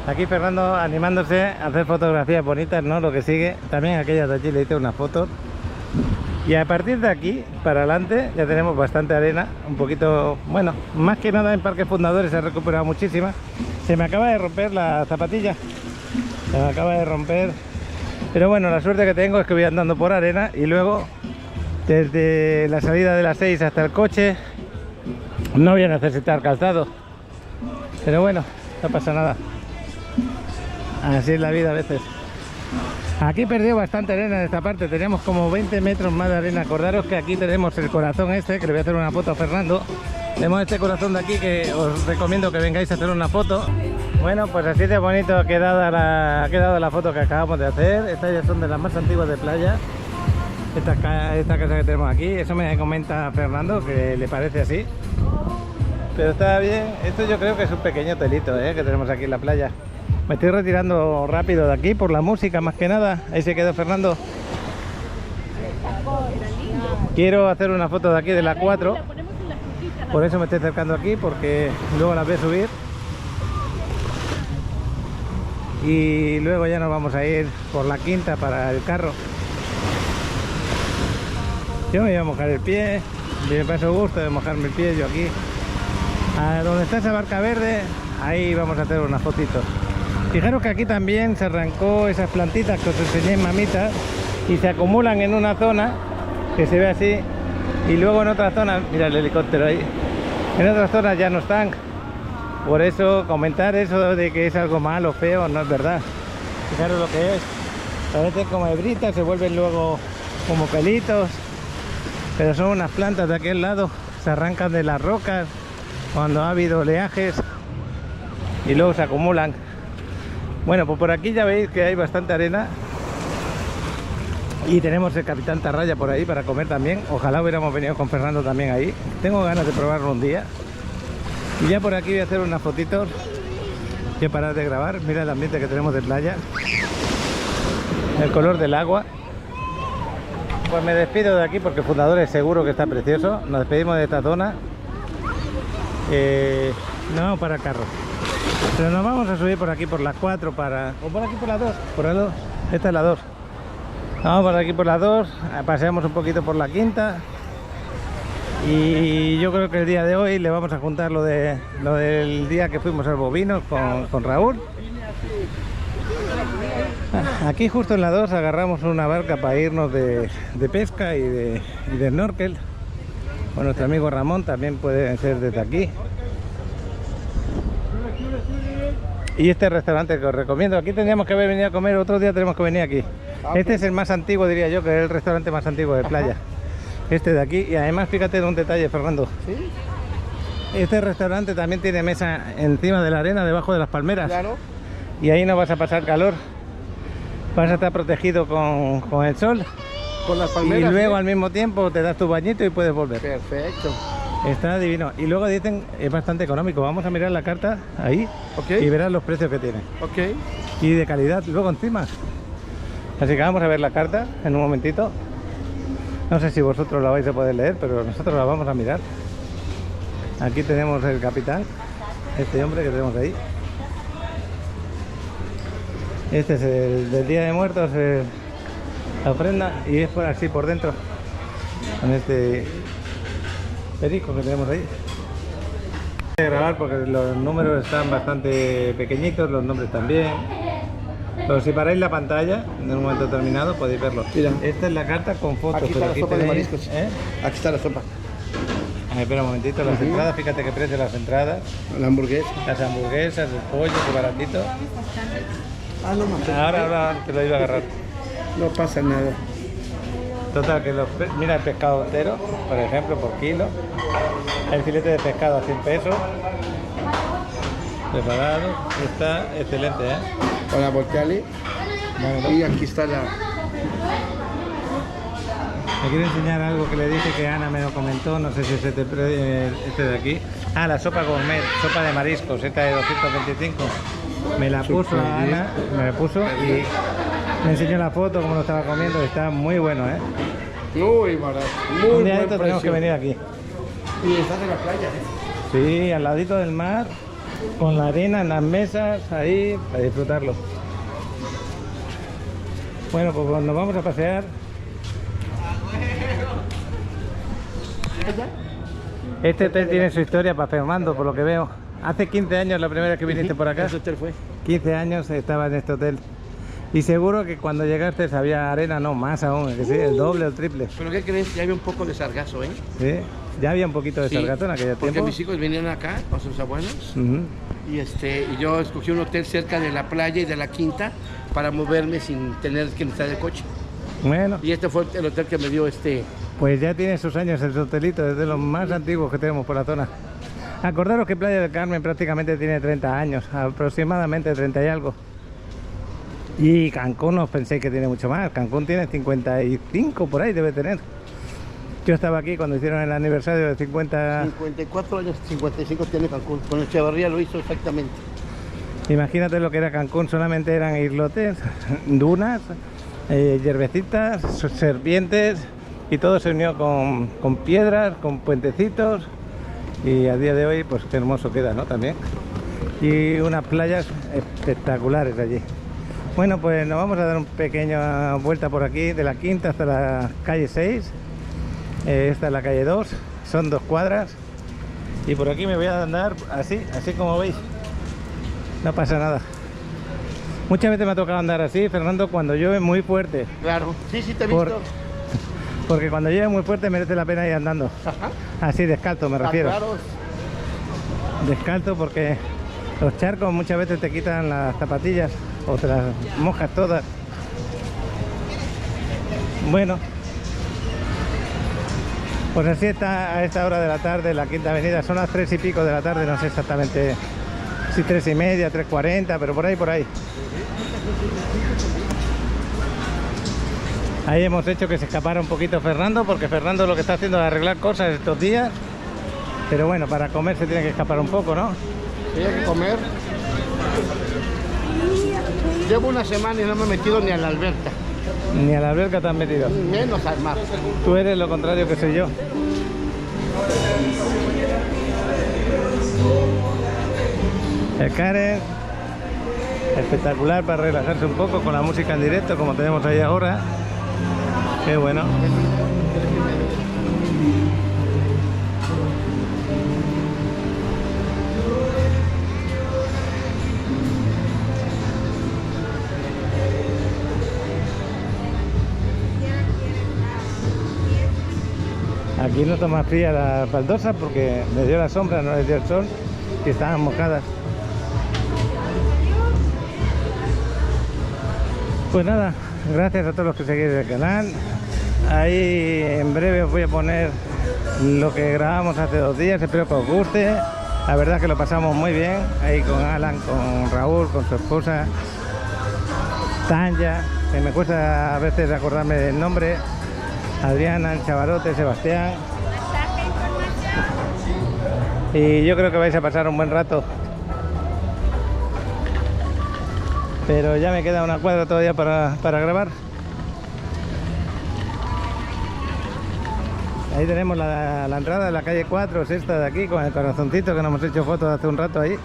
Aquí Fernando animándose a hacer fotografías bonitas, ¿no? Lo que sigue. También aquellas de allí le hice unas fotos. Y a partir de aquí para adelante ya tenemos bastante arena. Un poquito, bueno, más que nada en Parques Fundadores se ha recuperado muchísima. Se me acaba de romper la zapatilla. Se me acaba de romper. Pero bueno, la suerte que tengo es que voy andando por arena y luego desde la salida de las 6 hasta el coche no voy a necesitar calzado. Pero bueno, no pasa nada. Así es la vida a veces. Aquí perdió bastante arena en esta parte. Tenemos como 20 metros más de arena. Acordaros que aquí tenemos el corazón este, que le voy a hacer una foto a Fernando. Tenemos este corazón de aquí que os recomiendo que vengáis a hacer una foto. Bueno, pues así de bonito ha quedado la foto que acabamos de hacer. Estas ya son de las más antiguas de playa. Esta casa que tenemos aquí. Eso me comenta Fernando, que le parece así. Pero está bien. Esto yo creo que es un pequeño hotelito que tenemos aquí en la playa. Me estoy retirando rápido de aquí por la música, más que nada. Ahí se quedó Fernando. Quiero hacer una foto de aquí de la 4. Por eso me estoy acercando aquí, porque luego la voy a subir. Y luego ya nos vamos a ir por la 5ª para el carro. Yo me voy a mojar el pie. Me paso gusto de mojarme el pie yo aquí. A donde está esa barca verde, ahí vamos a hacer unas fotitos. Fijaros que aquí también se arrancó esas plantitas que os enseñé en Mamita y se acumulan en una zona que se ve así y luego en otra zona, mira el helicóptero ahí, en otras zonas ya no están. Por eso comentar eso de que es algo malo, feo, no es verdad. Fijaros lo que es. Parecen como hebritas, se vuelven luego como pelitos, pero son unas plantas de aquel lado, se arrancan de las rocas cuando ha habido oleajes y luego se acumulan. Bueno, pues por aquí ya veis que hay bastante arena y tenemos el Capitán Tarraya por ahí para comer también. Ojalá hubiéramos venido con Fernando también ahí. Tengo ganas de probarlo un día. Y ya por aquí voy a hacer unas fotitos. Voy a parar de grabar. Mira el ambiente que tenemos de playa, el color del agua. Pues me despido de aquí porque Fundadores seguro que está precioso. Nos despedimos de esta zona. Nos vamos para el carro. Pero nos vamos a subir por aquí por la 4 o por aquí por la 2. Por la 2. Esta es la 2. Vamos por aquí por la 2. Paseamos un poquito por la 5ª. Y yo creo que el día de hoy le vamos a juntar lo del día que fuimos al Bovino con Raúl. Aquí justo en la 2 agarramos una barca para irnos de pesca y de snorkel. Con nuestro amigo Ramón también puede ser desde aquí. Y este restaurante que os recomiendo, aquí tendríamos que haber venido a comer, otro día tenemos que venir aquí. Este es el más antiguo, diría yo, que es el restaurante más antiguo de playa. Este de aquí, y además fíjate en un detalle, Fernando. ¿Sí? Este restaurante también tiene mesa encima de la arena, debajo de las palmeras. Claro. Y ahí no vas a pasar calor. Vas a estar protegido con el sol. Con las palmeras. Y luego ¿sí? al mismo tiempo te das tu bañito y puedes volver. Perfecto. Está divino. Y luego dicen, es bastante económico. Vamos a mirar la carta ahí y verás los precios que tiene. Ok. Y de calidad, luego encima. Así que vamos a ver la carta en un momentito. No sé si vosotros la vais a poder leer, pero nosotros la vamos a mirar. Aquí tenemos el capitán, este hombre que tenemos ahí. Este es el del Día de Muertos, la ofrenda, y es por así por dentro, con este perico que tenemos ahí. Voy a grabar porque los números están bastante pequeñitos, los nombres también. Pero si paráis la pantalla en un momento determinado podéis verlo. Mira. Esta es la carta con fotos. Aquí está la sopa de mariscos. ¿eh? Aquí está la sopa. Espera un momentito, las entradas, fíjate qué precio las entradas. La hamburguesa. Las hamburguesas, el pollo, qué baratito. Ah, no más. Ahora te lo iba a agarrar. No pasa nada. Total, que mira el pescado entero, por ejemplo, por kilo. El filete de pescado a 100 pesos. Preparado. Está excelente, ¿eh? Hola, volteale. Y aquí está la... Me quiero enseñar algo que le dije que Ana me lo comentó, no sé si es este de aquí. Ah, la sopa gourmet, sopa de mariscos, esta de 225. Me la puso Ana, me la puso y me enseñó la foto como lo estaba comiendo, está muy bueno, ¿eh? Muy barato. Muy Un día de buen esto tenemos que precio. venir aquí. Y estás en la playa, ¿eh? Sí, al ladito del mar, con la arena en las mesas, ahí, para disfrutarlo. Bueno, pues nos vamos a pasear. Este hotel tiene su historia para Fernando, por lo que veo. Hace 15 años, la primera vez que viniste por acá. Ese hotel fue. 15 años estaba en este hotel. Y seguro que cuando llegaste había arena, no, más aún, que sí, el doble o el triple. ¿Pero qué crees? Ya había un poco de sargazo, ¿eh? Sí, ya había un poquito de sargazo en aquel porque tiempo. mis hijos venían acá con sus abuelos. Ujú. Y yo escogí un hotel cerca de la playa y de la quinta para moverme sin tener que necesitar el coche. Bueno, Y este fue el hotel que me dio pues ya tiene sus años el hotelito, es de los más antiguos que tenemos por la zona. Acordaros que Playa del Carmen prácticamente tiene 30 años, aproximadamente 30 y algo. Y Cancún no os penséis que tiene mucho más, Cancún tiene 55 por ahí, debe tener. Yo estaba aquí cuando hicieron el aniversario de 54 años, 55 tiene Cancún. Con Echevarría lo hizo exactamente. Imagínate lo que era Cancún, solamente eran islotes, dunas, hierbecitas, serpientes, y todo se unió con piedras, con puentecitos, y a día de hoy pues qué hermoso queda, ¿no? También. Y unas playas espectaculares allí. Bueno, pues nos vamos a dar una pequeña vuelta por aquí, de la quinta hasta la calle 6. Esta es la calle 2, son 2 cuadras. Y por aquí me voy a andar así como veis. No pasa nada. Muchas veces me ha tocado andar así, Fernando, cuando llueve muy fuerte. Claro. Sí, te he visto. Porque cuando llueve muy fuerte merece la pena ir andando. Ajá. Así, descalzo me refiero. Claro. Descalzo porque los charcos muchas veces te quitan las zapatillas o te las mojas todas. Bueno, pues así está a esta hora de la tarde la Quinta Avenida. Son las 3 y pico de la tarde, no sé exactamente si 3 y media, 3:40, pero por ahí, por ahí. Ahí hemos hecho que se escapara un poquito Fernando, porque Fernando lo que está haciendo es arreglar cosas estos días. Pero bueno, para comer se tiene que escapar un poco, ¿no? Sí, hay que comer. Llevo una semana y no me he metido ni a la alberca. Ni a la alberca te has metido. Menos al mar. Tú eres lo contrario que soy yo. El Karen, espectacular para relajarse un poco con la música en directo como tenemos ahí ahora. Qué bueno. Aquí no toma fría la baldosa porque le dio la sombra, no le dio el sol y estaban mojadas. Pues nada, gracias a todos los que seguís el canal. Ahí en breve os voy a poner lo que grabamos hace 2 días, espero que os guste. La verdad que lo pasamos muy bien, ahí con Alan, con Raúl, con su esposa Tanya, que me cuesta a veces acordarme del nombre, Adriana, el chavalote, Sebastián. Y yo creo que vais a pasar un buen rato. Pero ya me queda una cuadra todavía para grabar. Ahí tenemos la entrada de la calle 4, es esta de aquí, con el corazoncito que nos hemos hecho fotos hace un rato ahí.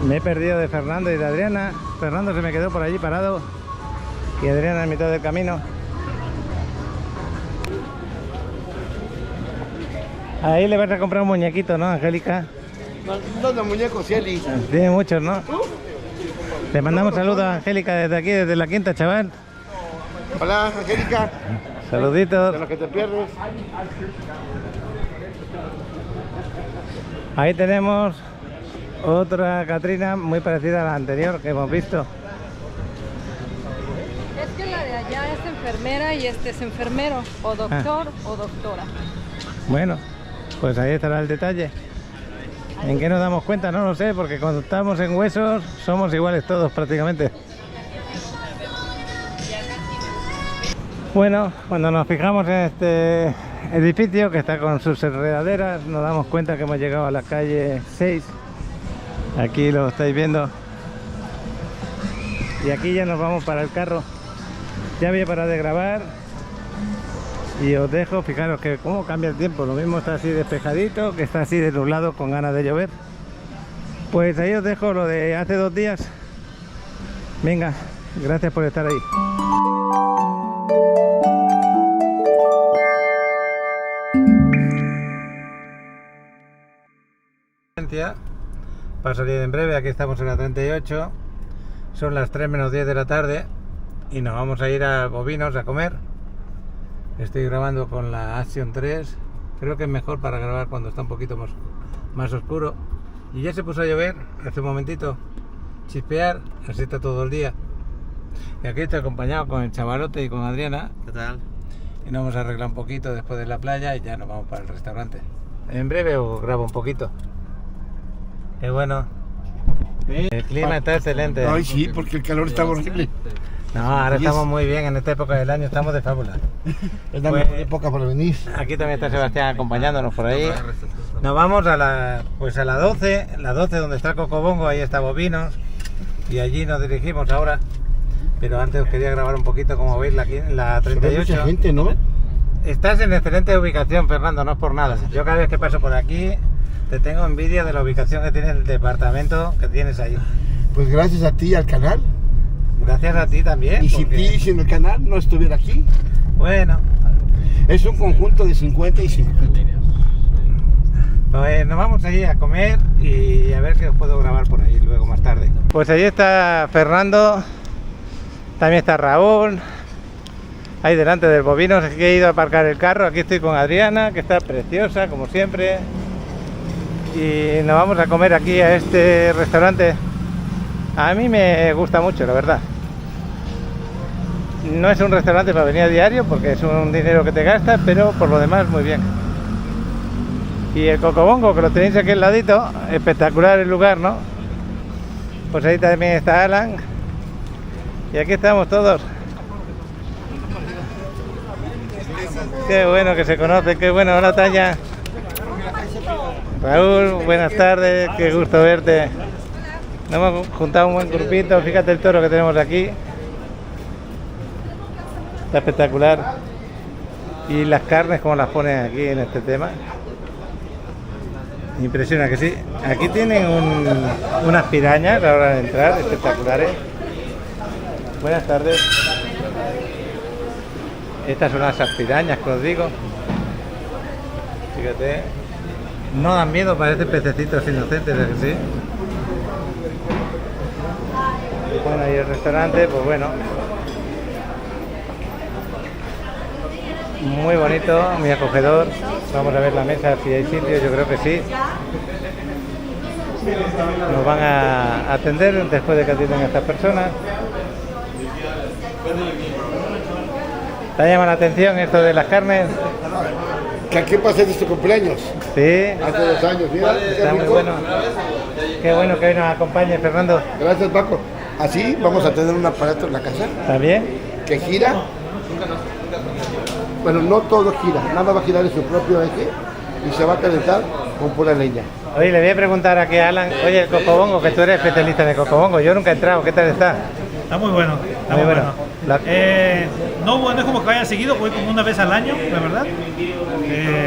Me he perdido de Fernando y de Adriana. Fernando se me quedó por allí parado y Adriana en mitad del camino. Ahí le vas a comprar un muñequito, ¿no, Angélica? ¿Dónde muñecos, Cieli? Tiene muchos, ¿no? Le mandamos saludos a Angélica desde aquí, desde la quinta, chaval. Hola, Angélica. Saluditos. De lo que te pierdes. Ahí tenemos otra Catrina muy parecida a la anterior que hemos visto. Es que la de allá es enfermera y este es enfermero, o doctor o doctora. Bueno, pues ahí estará el detalle. ¿En qué nos damos cuenta? No lo sé, porque cuando estamos en huesos somos iguales todos prácticamente. Bueno, cuando nos fijamos en este edificio que está con sus enredaderas, nos damos cuenta que hemos llegado a la calle 6. Aquí lo estáis viendo. Y aquí ya nos vamos para el carro. Ya voy a parar de grabar. Y os dejo, fijaros que cómo cambia el tiempo. Lo mismo está así despejadito, que está así de nublado con ganas de llover. Pues ahí os dejo lo de hace 2 días. Venga, gracias por estar ahí. Para salir en breve, aquí estamos en la 38. Son las 3 menos 10 de la tarde y nos vamos a ir a Bovinos a comer. Estoy grabando con la Action 3. Creo que es mejor para grabar cuando está un poquito más oscuro. Y ya se puso a llover hace un momentito, chispear, así está todo el día. Y aquí estoy acompañado con el chavalote y con Adriana. ¿Qué tal? Y nos vamos a arreglar un poquito después de la playa y ya nos vamos para el restaurante. En breve os grabo un poquito. Qué bueno. El clima está excelente. Ay, sí, porque el calor está horrible. No, ahora estamos muy bien en esta época del año, estamos de fábula. Es la Pues, mejor época para venir. Aquí también está Sebastián acompañándonos por ahí. Nos vamos a la 12, donde está el Cocobongo, ahí está Bovinos. Y allí nos dirigimos ahora. Pero antes os quería grabar un poquito, como veis, la 38. Mucha gente, ¿no? Estás en excelente ubicación, Fernando, no es por nada. Yo cada vez que paso por aquí te tengo envidia de la ubicación que tiene el departamento que tienes ahí. Pues gracias a ti y al canal. Gracias a ti también. Y sin el canal no estuviera aquí. Bueno, Es un conjunto de 50 y 50. pues nos vamos allí a comer y a ver si os puedo grabar por ahí luego más tarde. Pues allí está Fernando, también está Raúl, ahí delante del Bovinos. Aquí he ido a aparcar el carro. Aquí estoy con Adriana, que está preciosa como siempre. Y nos vamos a comer aquí a este restaurante. A mí me gusta mucho, la verdad. No es un restaurante para venir a diario porque es un dinero que te gastas, pero por lo demás muy bien. Y el Cocobongo, que lo tenéis aquí al ladito, espectacular el lugar, ¿no? Pues ahí también está Alan. Y aquí estamos todos. Qué bueno que se conoce, qué bueno. Hola, Tanya. Raúl, buenas tardes, qué gusto verte. Nos hemos juntado un buen grupito, fíjate el toro que tenemos aquí. Está espectacular. Y las carnes, como las ponen aquí en este tema. Impresiona que sí. Aquí tienen unas pirañas a la hora de entrar, espectaculares. Buenas tardes. Estas son esas pirañas que os digo. Fíjate. No dan miedo, parecen pececitos inocentes, ¿es que sí? Bueno, y el restaurante, pues bueno. Muy bonito, muy acogedor. Vamos a ver la mesa, si hay sitio, yo creo que sí. nos van a atender después de que atienden a estas personas. ¿Te llama la atención esto de las carnes? Que aquí pasé de tu cumpleaños. Sí. Hace 2 años, mira. Está muy bueno. Qué bueno que hoy nos acompañe, Fernando. Gracias, Paco. Así vamos a tener un aparato en la casa ¿También? que gira. Bueno, no todo gira, nada va a girar en su propio eje y se va a calentar con pura leña. Oye, le voy a preguntar aquí a Alan, oye, el cocobongo, que tú eres especialista en el cocobongo, yo nunca he entrado, ¿qué tal está? Está muy bueno, está Muy muy bueno. bueno. No es como que vaya seguido, voy como una vez al año, la verdad.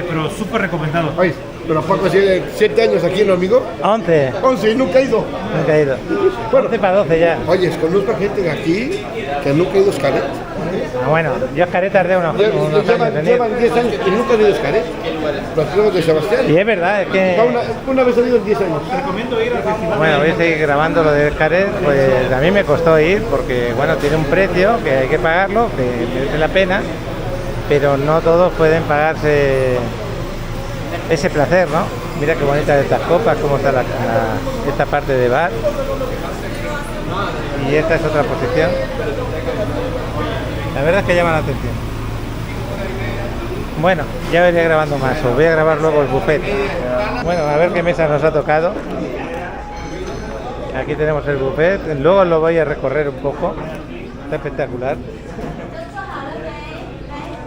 Pero súper recomendado. Oye, pero Paco tiene 7 años aquí, ¿no, amigo? 11. 11 y nunca ha ido. Nunca he ido. Bueno. 11 para 12 ya. Oye, conozco a gente de aquí que nunca ha ido a Xcaret. Ah, bueno, yo Xcaret tardé unos años en venir. Llevan 10 años y nunca han ido a Xcaret. Los primos de Sebastián. Y es verdad, es que... Una vez han ido en 10 años. Recomiendo ir al festival. Bueno, voy a seguir grabando lo de Xcaret, pues a mí me costó ir porque, bueno, tiene un precio que hay que pagarlo, que merece la pena, pero no todos pueden pagarse ese placer, ¿no? Mira qué bonitas estas copas, cómo está esta parte de bar. Y esta es otra posición. La verdad es que llama la atención. Bueno, ya iré grabando más, os voy a grabar luego el buffet. Bueno, a ver qué mesa nos ha tocado. Aquí tenemos el buffet, luego lo voy a recorrer un poco. Está espectacular.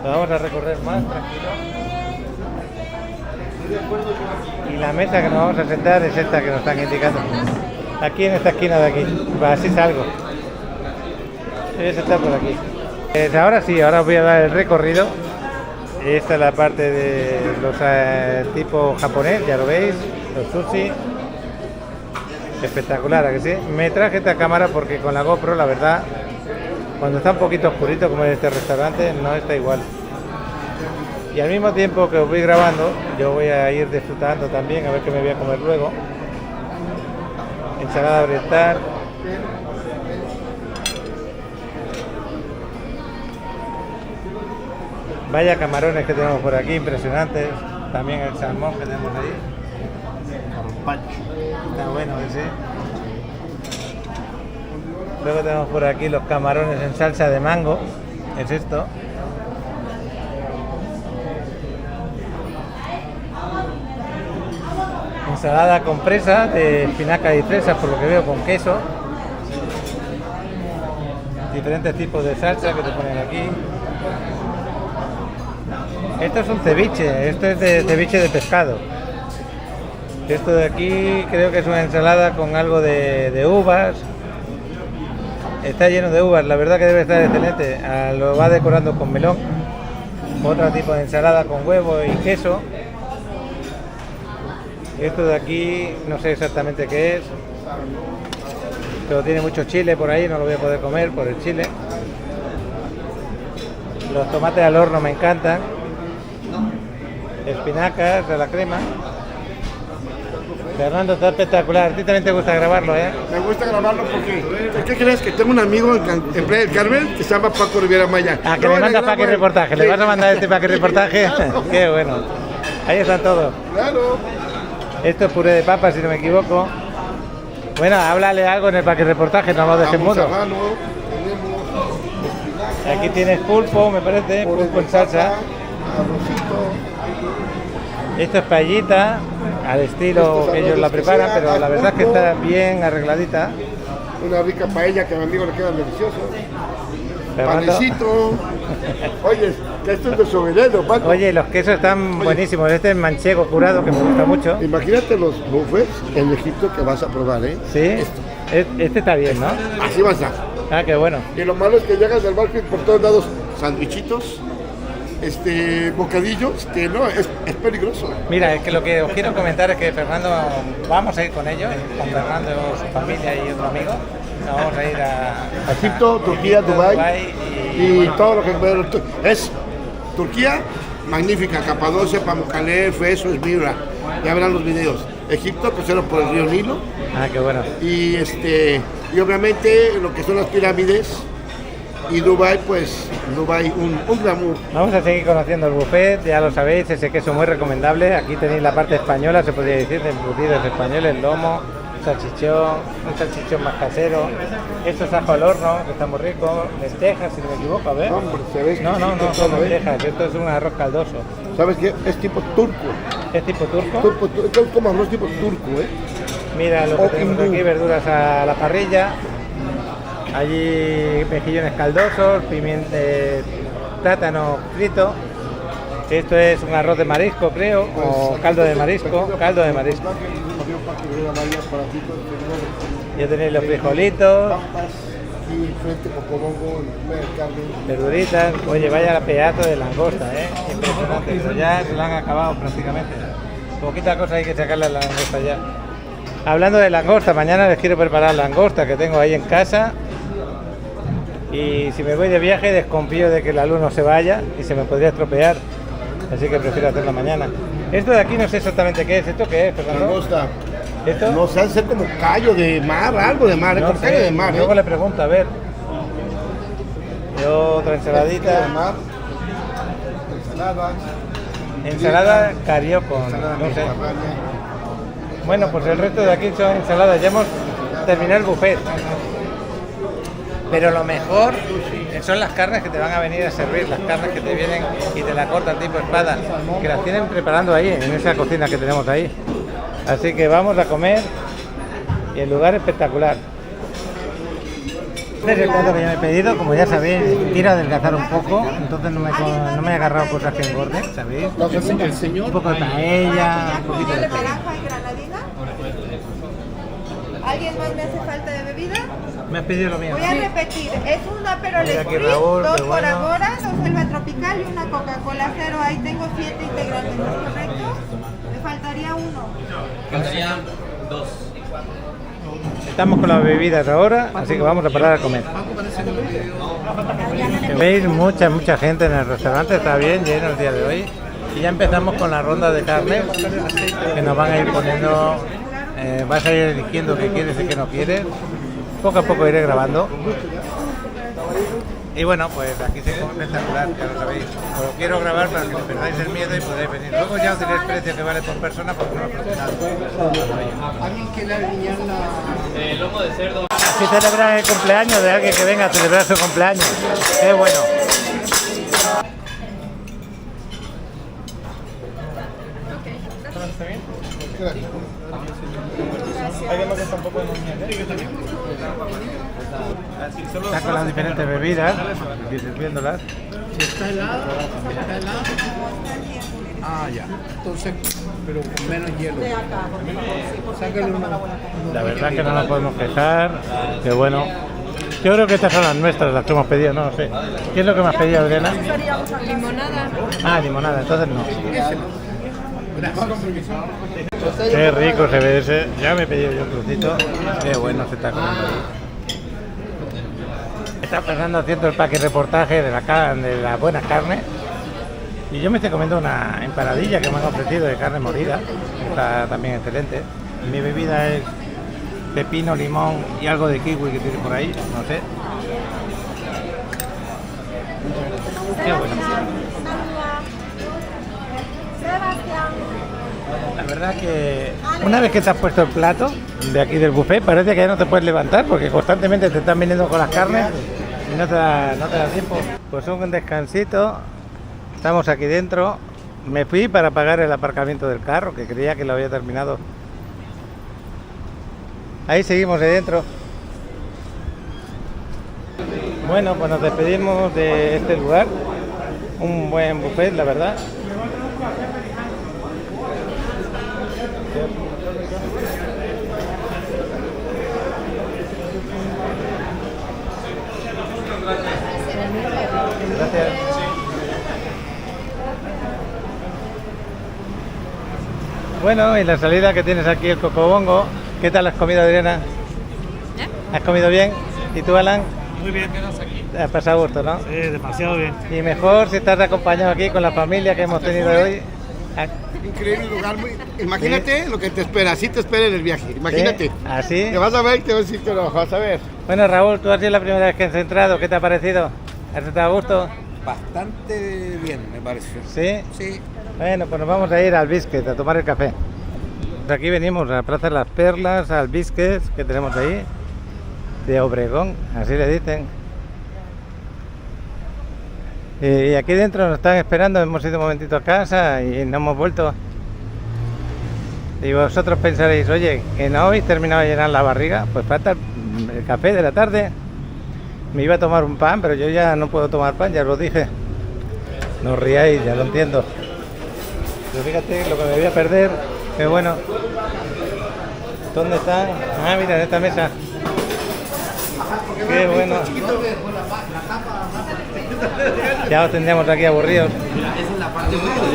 Lo vamos a recorrer más tranquilo. Y la mesa que nos vamos a sentar es esta que nos están indicando. Aquí en esta esquina de aquí. Así salgo. Voy a sentar por aquí. Ahora sí, ahora os voy a dar el recorrido. Esta es la parte de los tipo japonés, ya lo veis, los sushi. Espectacular, ¿a que sí? Me traje esta cámara porque con la GoPro, la verdad, cuando está un poquito oscurito como en este restaurante, no está igual. Y al mismo tiempo que os voy grabando, yo voy a ir disfrutando también, a ver qué me voy a comer luego. Ensalada oriental. Vaya camarones que tenemos por aquí, impresionantes. También el salmón que tenemos ahí. Está bueno ese. Luego tenemos por aquí los camarones en salsa de mango. Es esto. Ensalada con presa, de espinaca y fresas, por lo que veo, con queso. Diferentes tipos de salsa que te ponen aquí. Esto es un ceviche, esto es de ceviche de pescado. Esto de aquí creo que es una ensalada con algo de uvas. Está lleno de uvas, la verdad que debe estar excelente. Lo va decorando con melón. Otro tipo de ensalada con huevo y queso. Esto de aquí no sé exactamente qué es, pero tiene mucho chile por ahí, no lo voy a poder comer por el chile. Los tomates al horno me encantan. Espinacas de la crema. Fernando, está espectacular. A ti también te gusta grabarlo, ¿eh? Me gusta grabarlo porque, ¿qué crees? Que tengo un amigo en Playa del Carmen que se llama Paco Rivera Maya. Ah, que le mandas para qué reportaje. Sí. ¿Le vas a mandar este para qué reportaje? Claro. Qué bueno. Ahí están todos. Claro. Esto es puré de papa, si no me equivoco. Bueno, háblale algo en el paquete reportaje, no lo dejes mudo. Tenemos Aquí tienes pulpo, me parece, pulpo en salsa. Arrocito. Esto es paellita, al estilo que ellos la preparan, pero la verdad es que está bien arregladita. Una rica paella que a mi amigo le queda delicioso. Fernando. Panecito. Oye, que esto es de su veneno, Paco. Oye, los quesos están buenísimos. Este es manchego curado, que me gusta mucho. Imagínate los buffets en Egipto que vas a probar, ¿eh? Sí, este está bien, ¿no? Así va a estar. Ah, qué bueno. Y lo malo es que llegas del barco y por todos lados sandwichitos, bocadillos, que no, es peligroso. Mira, es que lo que os quiero comentar es que Fernando, vamos a ir con ellos, con Fernando, su familia y otro amigo. Nos vamos a ir a Egipto, Turquía, Dubái y todo lo que es Turquía, magnífica, Capadocia, Pamukkale, Fez, Esmirna, ya verán los videos. Egipto, crucero por el río Nilo. Ah, qué bueno. Y obviamente lo que son las pirámides. Y Dubái, pues, un glamour. Vamos a seguir conociendo el buffet, ya lo sabéis, ese queso muy recomendable. Aquí tenéis la parte española, se podría decir, de embutidos españoles, lomo, salchichón más casero. Esto es ajo al horno, que está muy rico. Lentejas, si no me equivoco, a ver. Hombre, se ve No, son lentejas. Esto es un arroz caldoso. ¿Sabes qué? Es tipo turco. ¿Es tipo turco? Es como arroz tipo turco, ¿eh? Mira lo que tenemos aquí, verduras a la parrilla. Allí mejillones caldosos, plátano frito. Esto es un arroz de marisco, creo, o caldo de marisco. Ya tenéis los frijolitos, verduritas. Oye, vaya pedazo de langosta, impresionante. Pero ya se la han acabado prácticamente. Poquita cosa hay que sacarle a la langosta ya. Hablando de langosta, mañana les quiero preparar langosta que tengo ahí en casa. Y si me voy de viaje desconfío de que la luz no se vaya y se me podría estropear. Así que prefiero hacerlo mañana. Esto de aquí no sé exactamente qué es. ¿Esto qué es, Fernando? Langosta. ¿Esto? No sé, ser como callo de mar, algo de mar, No con sé, callo de mar. luego le pregunto, a ver. Y otra ensaladita. De mar. Ensaladas. Ensalada carioco, Ensalada no sé. mediterránea. Bueno, pues el resto de aquí son ensaladas. Ya hemos terminado el buffet. Pero lo mejor son las carnes que te van a venir a servir, las carnes que te vienen y te la cortan tipo espada, que las tienen preparando ahí, en esa cocina que tenemos ahí. Así que vamos a comer y el lugar espectacular. Este es el plato que yo me he pedido, como ya sabéis, quiero adelgazar un poco, entonces no me he agarrado cosas que engorden, ¿sabéis? Un poco de paella, un poquito de todo. ¿Alguien más me hace falta de bebida? Me has pedido lo mío. Voy a repetir, es una Perol Mira aquí Spritz, Raúl, dos qué por bueno. ahora, dos Selva Tropical y una Coca-Cola cero. Ahí tengo 7 integrantes, ¿no es correcto? Me faltaría uno. Estamos con las bebidas ahora, así que vamos a parar a comer. Veis mucha gente en el restaurante, está bien lleno el día de hoy. Y ya empezamos con la ronda de carnes que nos van a ir poniendo. Vas a ir eligiendo qué quieres y qué no quieres. Poco a poco iré grabando. Y bueno, pues aquí se come espectacular, ya lo sabéis. Os lo quiero grabar para que no perdáis el miedo y podáis venir. Luego ya os diré el precio que vale por persona porque no lo he preguntado. Así celebran el cumpleaños de alguien que venga a celebrar su cumpleaños. ¡Qué bueno! Está con las diferentes bebidas, aquí sirviéndolas. Está helado. Ah, ya. Entonces, pero con menos hielo. Sácale uno. La verdad que no nos podemos quejar, que bueno. Yo creo que estas son las nuestras, las que hemos pedido, no lo sé. ¿Qué es lo que me has pedido, Adriana? Limonada. Ah, limonada, entonces no. Qué rico se ve ese. Ya me he pedido yo un trocito. Qué bueno se está comiendo. Está Fernando haciendo el pack y reportaje de la buena carne. Y yo me estoy comiendo una empanadilla que me han ofrecido de carne molida. Está también excelente. Mi bebida es pepino, limón y algo de kiwi que tiene por ahí, no sé. Qué bueno. La verdad que una vez que te has puesto el plato de aquí del buffet, parece que ya no te puedes levantar porque constantemente te están viniendo con las carnes y no te da tiempo. Pues un descansito, estamos aquí dentro. Me fui para pagar el aparcamiento del carro, que creía que lo había terminado. Ahí seguimos ahí dentro. Bueno, pues nos despedimos de este lugar. Un buen buffet, la verdad. Gracias. Bueno, y la salida que tienes aquí, el Cocobongo. ¿Qué tal has comido, Adriana? ¿Has comido bien? ¿Y tú, Alan? Muy bien. Has pasado gusto, ¿no? Sí, demasiado bien. Y mejor si estás acompañado aquí con la familia que hemos tenido hoy. Increíble lugar, imagínate lo que te espera, así te espera en el viaje, imagínate. ¿Sí? ¿Así? Te vas a ver, te vas a decir que no, vas a ver. Bueno, Raúl, tú has sido la primera vez que has entrado, ¿qué te ha parecido? ¿Has estado a gusto? Bastante bien, me pareció. ¿Sí? Sí. Bueno, pues nos vamos a ir al Biscuit a tomar el café. De aquí venimos a la Plaza de las Perlas, al Biscuits que tenemos ahí, de Obregón, así le dicen. Y aquí dentro nos están esperando, hemos ido un momentito a casa y no hemos vuelto. Y vosotros pensaréis, oye, que no habéis terminado de llenar la barriga, pues falta el café de la tarde. Me iba a tomar un pan, pero yo ya no puedo tomar pan, ya os lo dije. No os riáis, ya lo entiendo. Pero fíjate lo que me voy a perder, qué bueno. ¿Dónde están? Ah, mira, en esta mesa. Qué bueno. Ya os tendríamos aquí aburridos.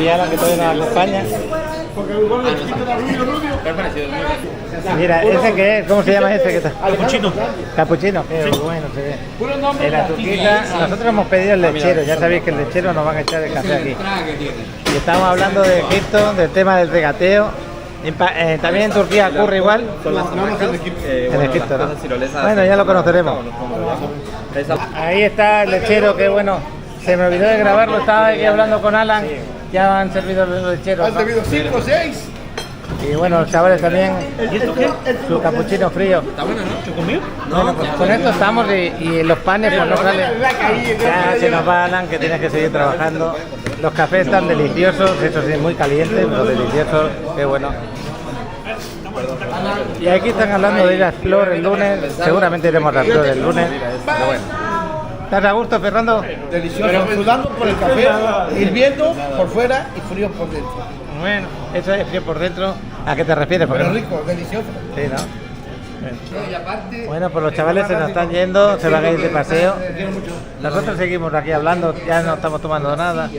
Y ahora que todavía nos acompaña. Mira, ¿ese qué es? ¿Cómo se llama ese que está? Capuchino. Capuchino, qué bueno se ve. En la turquita, nosotros hemos pedido el lechero, ya sabéis que el lechero nos van a echar el café aquí. Y estamos hablando de Egipto, del tema del regateo. También en Turquía ocurre igual. En Egipto, ¿no? Bueno, ya lo conoceremos. Ahí está el lechero, qué bueno. Se me olvidó de grabarlo, estaba aquí hablando con Alan. Ya han servido los lecheros. Han servido 5 o 6. Y bueno, los chavales también. ¿Y esto qué? Su capuchino frío. ¿Está bueno, no? ¿Chocomil? Bueno, pues con esto estamos y los panes pues no salen. Ya se nos va Alan, que tiene que seguir trabajando. Los cafés están deliciosos, eso sí, muy calientes, pero deliciosos, qué bueno. Y aquí están hablando de ir a Explor el lunes, seguramente iremos a Explor el lunes, pero bueno. ¿Estás a gusto, Fernando? Delicioso, sudando por el café, hirviendo por fuera y frío por dentro. Bueno, eso es frío por dentro. ¿A qué te refieres? Pero rico, delicioso. Sí, ¿no? Bueno, pues los chavales se nos están yendo, se van a ir de paseo. Nosotros seguimos aquí hablando, ya no estamos tomando nada.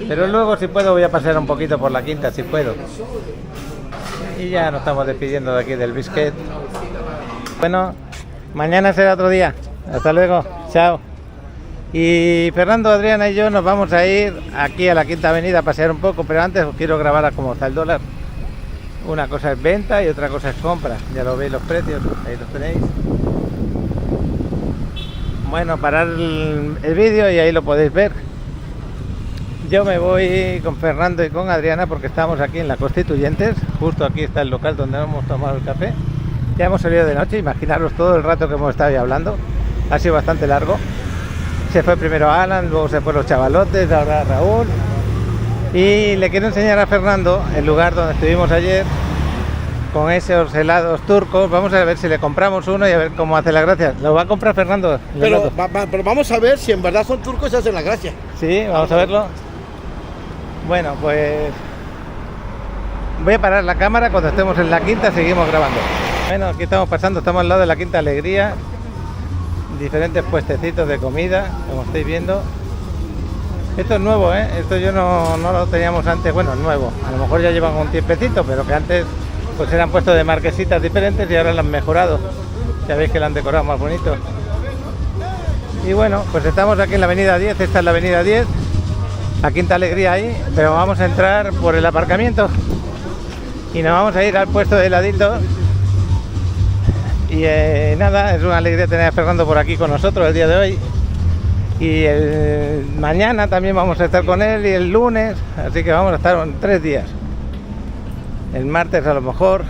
Pero luego, si puedo, voy a pasear un poquito por la quinta, si puedo. Y ya nos estamos despidiendo de aquí del Biscuit. Bueno, mañana será otro día. Hasta luego, chao. Y Fernando, Adriana y yo nos vamos a ir aquí a la Quinta Avenida a pasear un poco, pero antes os quiero grabar a cómo está el dólar. Una cosa es venta y otra cosa es compra. Ya lo veis los precios, ahí los tenéis. Bueno, parar el vídeo y ahí lo podéis ver. Yo me voy con Fernando y con Adriana porque estamos aquí en la Constituyentes. Justo aquí está el local donde hemos tomado el café. Ya hemos salido de noche, imaginaros todo el rato que hemos estado ahí hablando. Ha sido bastante largo. Se fue primero Alan, luego se fueron los chavalotes, ahora Raúl. Y le quiero enseñar a Fernando el lugar donde estuvimos ayer con esos helados turcos. Vamos a ver si le compramos uno y a ver cómo hace la gracia. ¿Lo va a comprar Fernando? Pero vamos a ver si en verdad son turcos y hacen la gracia. Sí, vamos a verlo. Bueno, pues voy a parar la cámara. Cuando estemos en la quinta seguimos grabando. Bueno, aquí estamos pasando, estamos al lado de la Quinta Alegría. Diferentes puestecitos de comida, como estáis viendo. Esto es nuevo, ¿eh? Esto yo no lo teníamos antes. Bueno, nuevo, a lo mejor ya llevan un tiempecito, pero que antes pues eran puestos de marquesitas diferentes y ahora lo han mejorado. Ya veis que lo han decorado más bonito. Y bueno, pues estamos aquí en la avenida 10. Esta es la avenida 10, la Quinta Alegría ahí, pero vamos a entrar por el aparcamiento y nos vamos a ir al puesto de heladitos. Y nada, es una alegría tener a Fernando por aquí con nosotros el día de hoy. Y mañana también vamos a estar con él y el lunes, así que vamos a estar 3 días. El martes a lo mejor.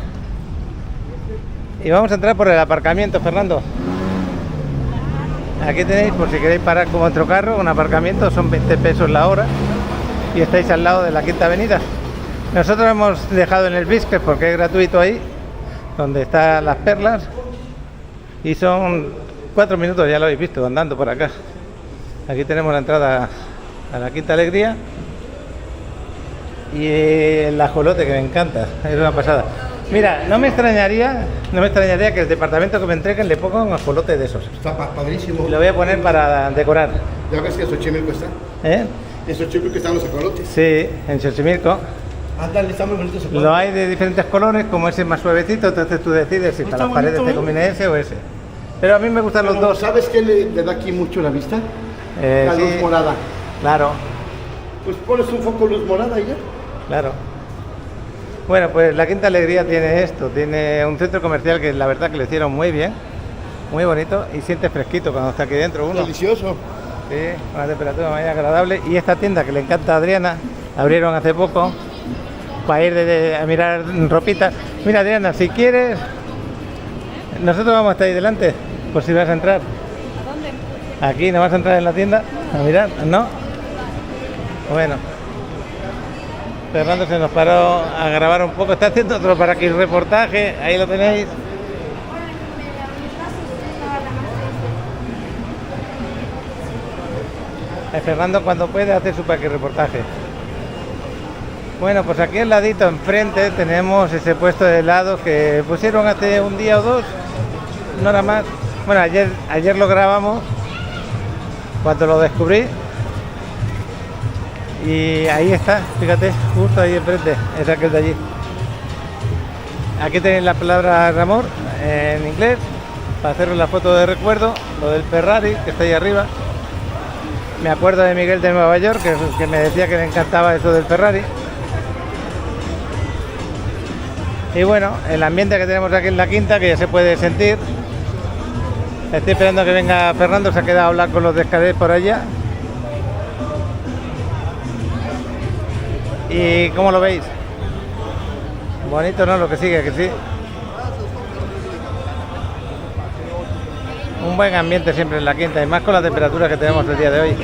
Y vamos a entrar por el aparcamiento, Fernando. Aquí tenéis, por si queréis parar con vuestro carro, un aparcamiento, son 20 pesos la hora. Y estáis al lado de la Quinta Avenida. Nosotros hemos dejado en el Biscuit porque es gratuito ahí, donde están las perlas. Y son 4 minutos, ya lo habéis visto, andando por acá. Aquí tenemos la entrada a la Quinta Alegría. Y el ajolote, que me encanta, es una pasada. Mira, no me extrañaría que el departamento que me entreguen le ponga un ajolote de esos. Está padrísimo. Y lo voy a poner para decorar. ¿Ya ves que en Xochimilco está? ¿Eh? En Xochimilco están los ajolotes. Sí, en Xochimilco. Ándale, está muy bonito ese Lo hay de diferentes colores, como ese más suavecito, entonces tú decides si para las paredes te conviene ese o ese. Pero a mí me gustan los dos. ¿Sabes qué le da aquí mucho la vista? La luz morada. Claro. Pues pones un foco luz morada y ya. Claro. Bueno, pues la Quinta Alegría tiene esto, tiene un centro comercial que la verdad que lo hicieron muy bien, muy bonito y siente fresquito cuando está aquí dentro uno. Delicioso. Sí, una temperatura muy agradable. Y esta tienda que le encanta a Adriana, abrieron hace poco para ir a mirar ropita. Mira, Adriana, si quieres, nosotros vamos a estar ahí delante, por si vas a entrar. ¿A dónde? Aquí, ¿no vas a entrar en la tienda a mirar? ¿No? Bueno. Fernando se nos paró a grabar un poco, está haciendo otro para aquí reportaje, ahí lo tenéis. Fernando cuando puede hace su para aquí reportaje. Bueno, pues aquí al ladito enfrente tenemos ese puesto de helados que pusieron hace un día o dos, no era más. Bueno, ayer lo grabamos cuando lo descubrí. Y ahí está, fíjate, justo ahí enfrente, es aquel de allí. Aquí tenéis la palabra Ramón en inglés, para haceros la foto de recuerdo, lo del Ferrari que está ahí arriba. Me acuerdo de Miguel de Nueva York, que me decía que le encantaba eso del Ferrari. Y bueno, el ambiente que tenemos aquí en la quinta, que ya se puede sentir. Estoy esperando que venga Fernando, se ha quedado a hablar con los de Escadés por allá. ¿Y cómo lo veis? Bonito, ¿no? Lo que sigue, que sí. Un buen ambiente siempre en la quinta, y más con la temperatura que tenemos el día de hoy.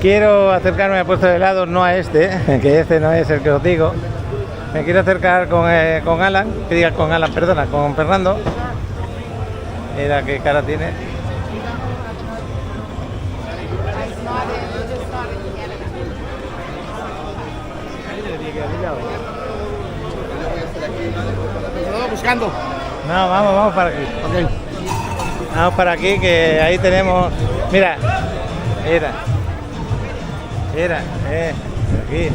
Quiero acercarme al puesto de helado, no a este, que este no es el que os digo. Me quiero acercar con Alan, que diga con Alan, perdona, con Fernando. Mira qué cara tiene. Buscando. No, vamos para aquí. Okay. Vamos para aquí, que ahí tenemos. Mira, aquí.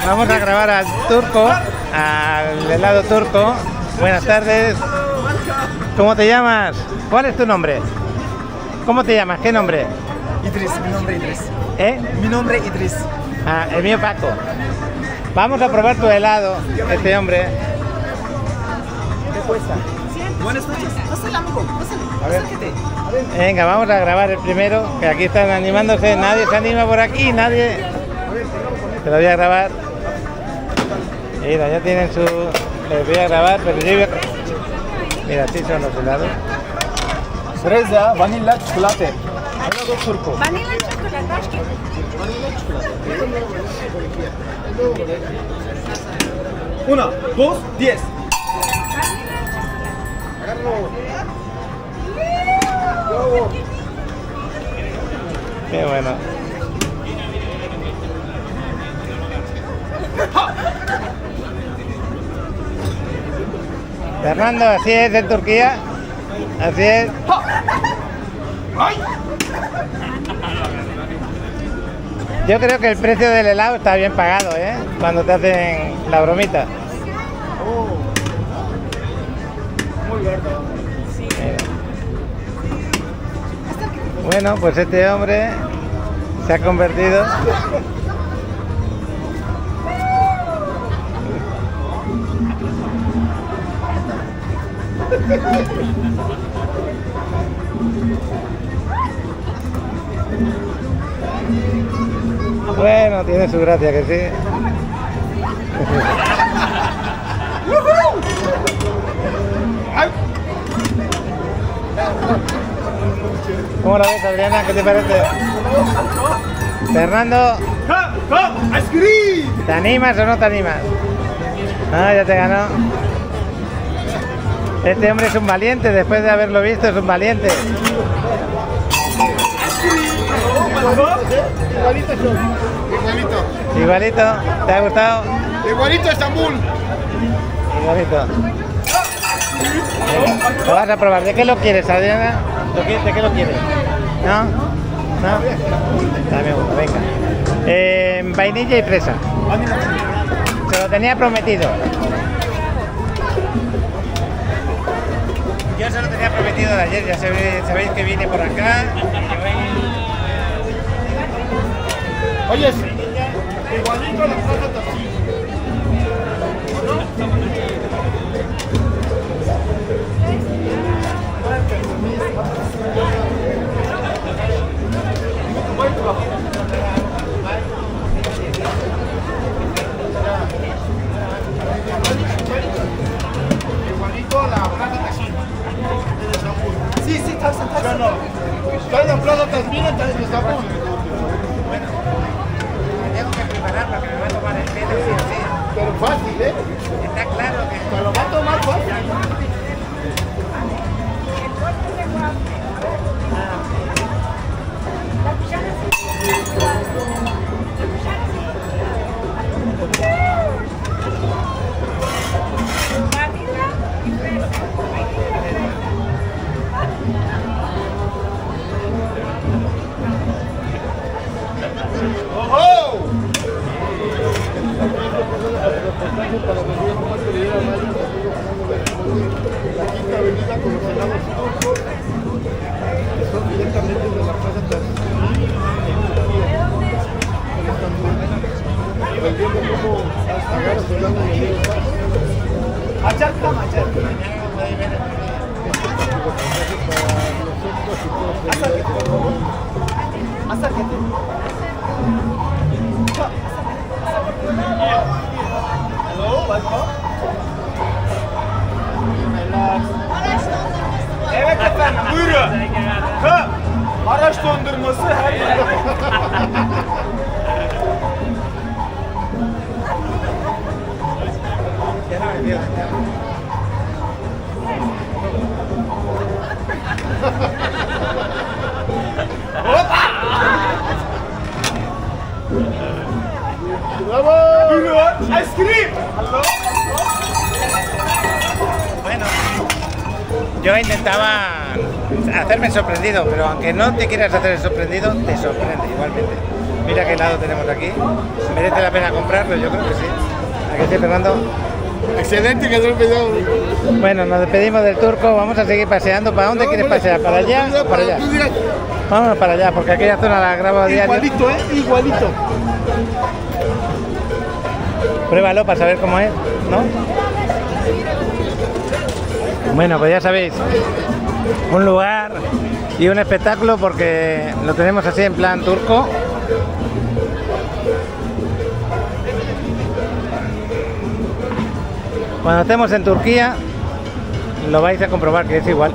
Vamos a grabar al turco, al helado turco. Buenas tardes. ¿Cómo te llamas? ¿Cuál es tu nombre? ¿Cómo te llamas? ¿Qué nombre? Idris, mi nombre es Idris. Mi nombre es Idris. El mío Paco. Vamos a probar tu helado, este hombre. ¿Qué cuesta? Buenas noches. Pásale, amigo. Pásale. A ver. Venga, vamos a grabar el primero, que aquí están animándose. Nadie se anima por aquí, nadie. Te lo voy a grabar. Mira, ya tienen su... Les voy a grabar, pero yo voy a... Mira, así son los helados. Fresa, vanilla, chocolate. Helado turco. Vanilla y chocolate. 1, 2, 10. Qué bueno. Fernando, así es en Turquía. Así es. Yo creo que el precio del helado está bien pagado, ¿eh? Cuando te hacen la bromita. Muy gordo. Bueno, pues este hombre se ha convertido... Bueno, tiene su gracia, que sí. ¿Cómo la ves, Adriana? ¿Qué te parece? Fernando, ¿te animas o no te animas? Ah, ya te ganó. Este hombre es un valiente, después de haberlo visto es un valiente. Igualito, ¿te ha gustado? Igualito Estambul. Igualito. Lo vas a probar. ¿De qué lo quieres, Adriana? ¿De qué lo quieres? ¿No? ¿No? Dame uno, venga. Vainilla y fresa. Se lo tenía prometido. Yo se lo tenía prometido de ayer, ya sabéis que vine por acá. Oye, igualito la fresa así. Trae la plaza también, estamos. Tengo que preparar porque me va a tomar el pelo, sí. Pero fácil, ¿eh? Está claro que... Te lo va a tomar fácil. Evet efendim, buyurun. Maraş dondurması her yerde. ¡Bravo! Buyurun, ice cream. Bueno, yo intentaba hacerme sorprendido, pero aunque no te quieras hacer el sorprendido, te sorprende igualmente. Mira qué helado tenemos aquí. ¿Merece la pena comprarlo? Yo creo que sí. ¿A qué sí, Fernando? Excelente que te lo he pedido. Bueno, nos despedimos del Turco, vamos a seguir paseando. ¿Para dónde quieres pasear? ¿Para allá o para allá? Vámonos para allá, porque aquella zona la grabo a diario. Igualito, igualito. Pruébalo para saber cómo es, ¿no? Bueno, pues ya sabéis, un lugar y un espectáculo porque lo tenemos así en plan turco. Cuando estemos en Turquía lo vais a comprobar que es igual.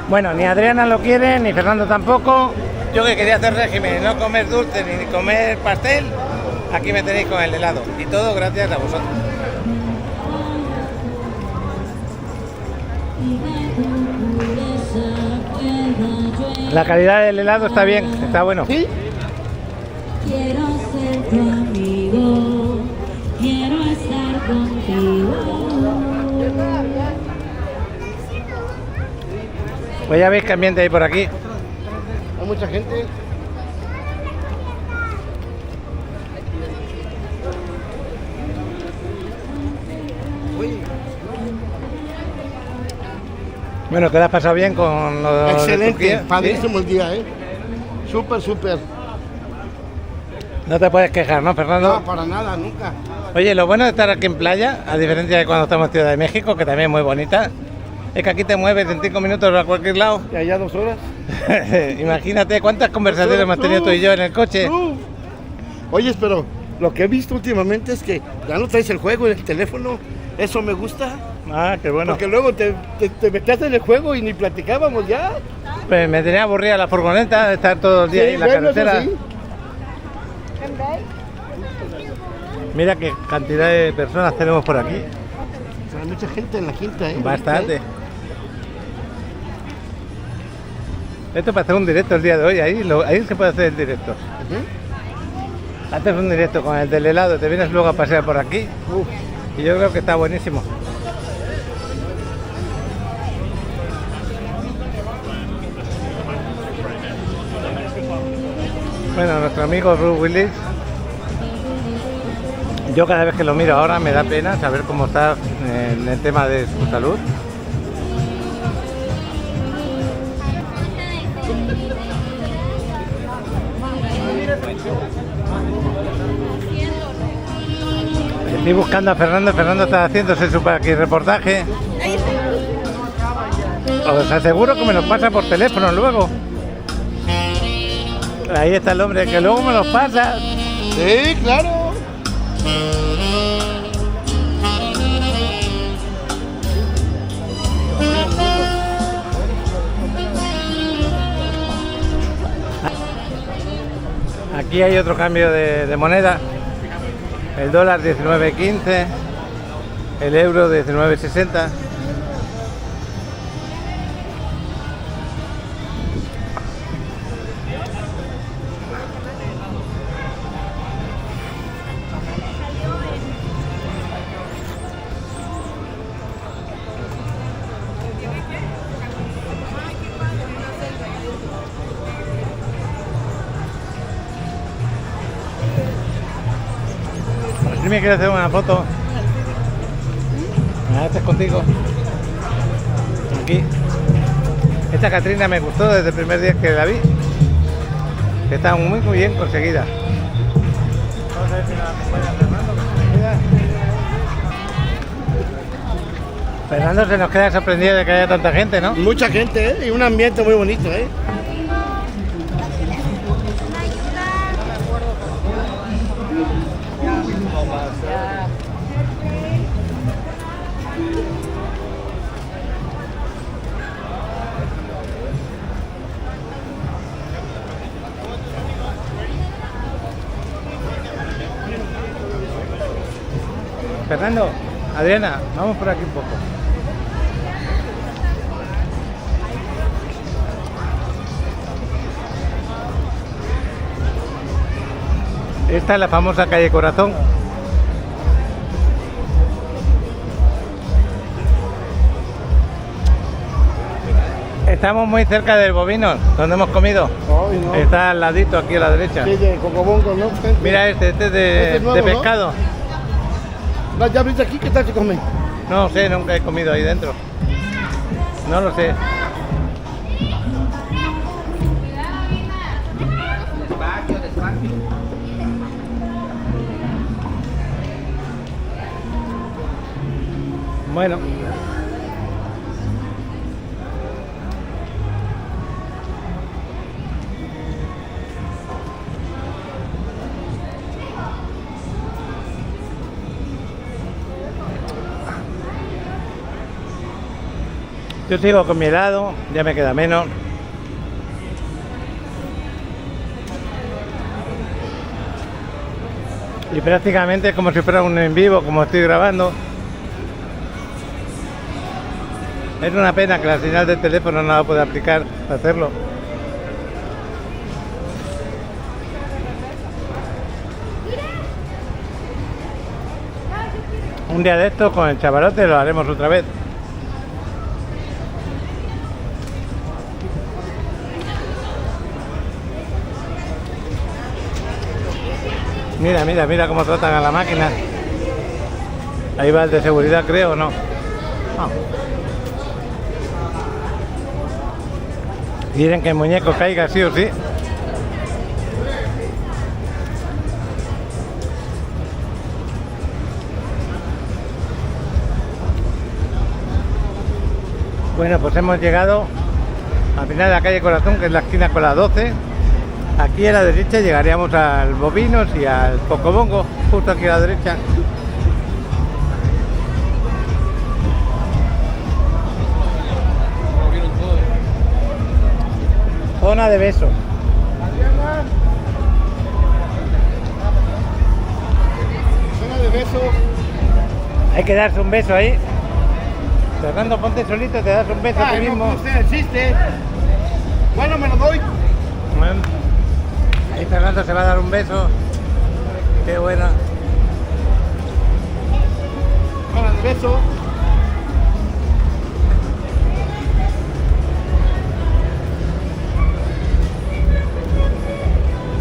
Bueno, ni Adriana lo quiere, ni Fernando tampoco. Yo que quería hacer régimen y no comer dulce ni comer pastel, aquí me tenéis con el helado. Y todo gracias a vosotros. La calidad del helado está bien, está bueno. ¿Sí? Quiero ser tu amigo, quiero estar contigo. Pues ya veis que ambiente hay por aquí. Hay mucha gente. Bueno, ¿te lo has pasado bien con lo de Excelente, Turquía? padrísimo el día, ¿eh? Súper, súper. No te puedes quejar, ¿no, Fernando? No, para nada, nunca. Oye, lo bueno de estar aquí en playa, a diferencia de cuando estamos en Ciudad de México, que también es muy bonita, es que aquí te mueves en 5 minutos a cualquier lado. Y allá 2 horas. Imagínate cuántas conversaciones hemos tenido tú y yo en el coche. Oye, pero lo que he visto últimamente es que ya no traes el juego en el teléfono. Eso me gusta. Ah, qué bueno. Porque luego te metías en el juego y ni platicábamos ya. Pues me tenía aburrida la furgoneta de estar todo el día ahí en la carretera. Sí. Mira qué cantidad de personas tenemos por aquí. Hay mucha gente en la quinta, ¿eh? Bastante. Esto para hacer un directo el día de hoy, ahí se puede hacer el directo. Haces un directo con el del helado, te vienes luego a pasear por aquí. Y yo creo que está buenísimo. Bueno, nuestro amigo Bruce Willis, yo cada vez que lo miro ahora me da pena saber cómo está en el tema de su salud. Estoy buscando a Fernando, Fernando está haciéndose su reportaje. Os aseguro que me los pasa por teléfono luego. Ahí está el hombre que luego me los pasa. Sí, claro. Aquí hay otro cambio de moneda. El dólar 19.15, el euro 19.60. Si me quieres hacer una foto, esta es contigo. Aquí. Esta Catrina me gustó desde el primer día que la vi. Está muy bien conseguida. Vamos a ver si nos acompaña Fernando. Fernando se nos queda sorprendido de que haya tanta gente, ¿no? Mucha gente, y un ambiente muy bonito, Fernando, Adriana, vamos por aquí un poco. Esta es la famosa calle Corazón. Estamos muy cerca del Bovino, donde hemos comido. Ay, no. Está al ladito, aquí a la derecha. Sí, de Cocobongo, ¿no? Mira este es Este es nuevo, de pescado. ¿no? ¿Ya abriste aquí? ¿Qué tal se come? No sé, nunca he comido ahí dentro. No lo sé. Bueno. Yo sigo con mi helado, ya me queda menos. Y prácticamente es como si fuera un en vivo, como estoy grabando. Es una pena que la señal del teléfono no la pueda aplicar para hacerlo. Un día de estos con el chavalote lo haremos otra vez. Mira, mira, mira cómo tratan a la máquina. Ahí va el de seguridad, creo, ¿o no? No. Quieren que el muñeco caiga sí o sí. Bueno, pues hemos llegado al final de la calle Corazón, que es la esquina con la 12. Aquí a la derecha llegaríamos al Bovinos y al Cocobongo, justo aquí a la derecha. Zona de beso. Zona de beso. Hay que darse un beso ahí. Fernando, ponte solito, te das un beso a ti mismo. No, usted existe. Bueno, me lo doy. Bueno, ahí Fernando se va a dar un beso. Qué buena. Zona de beso.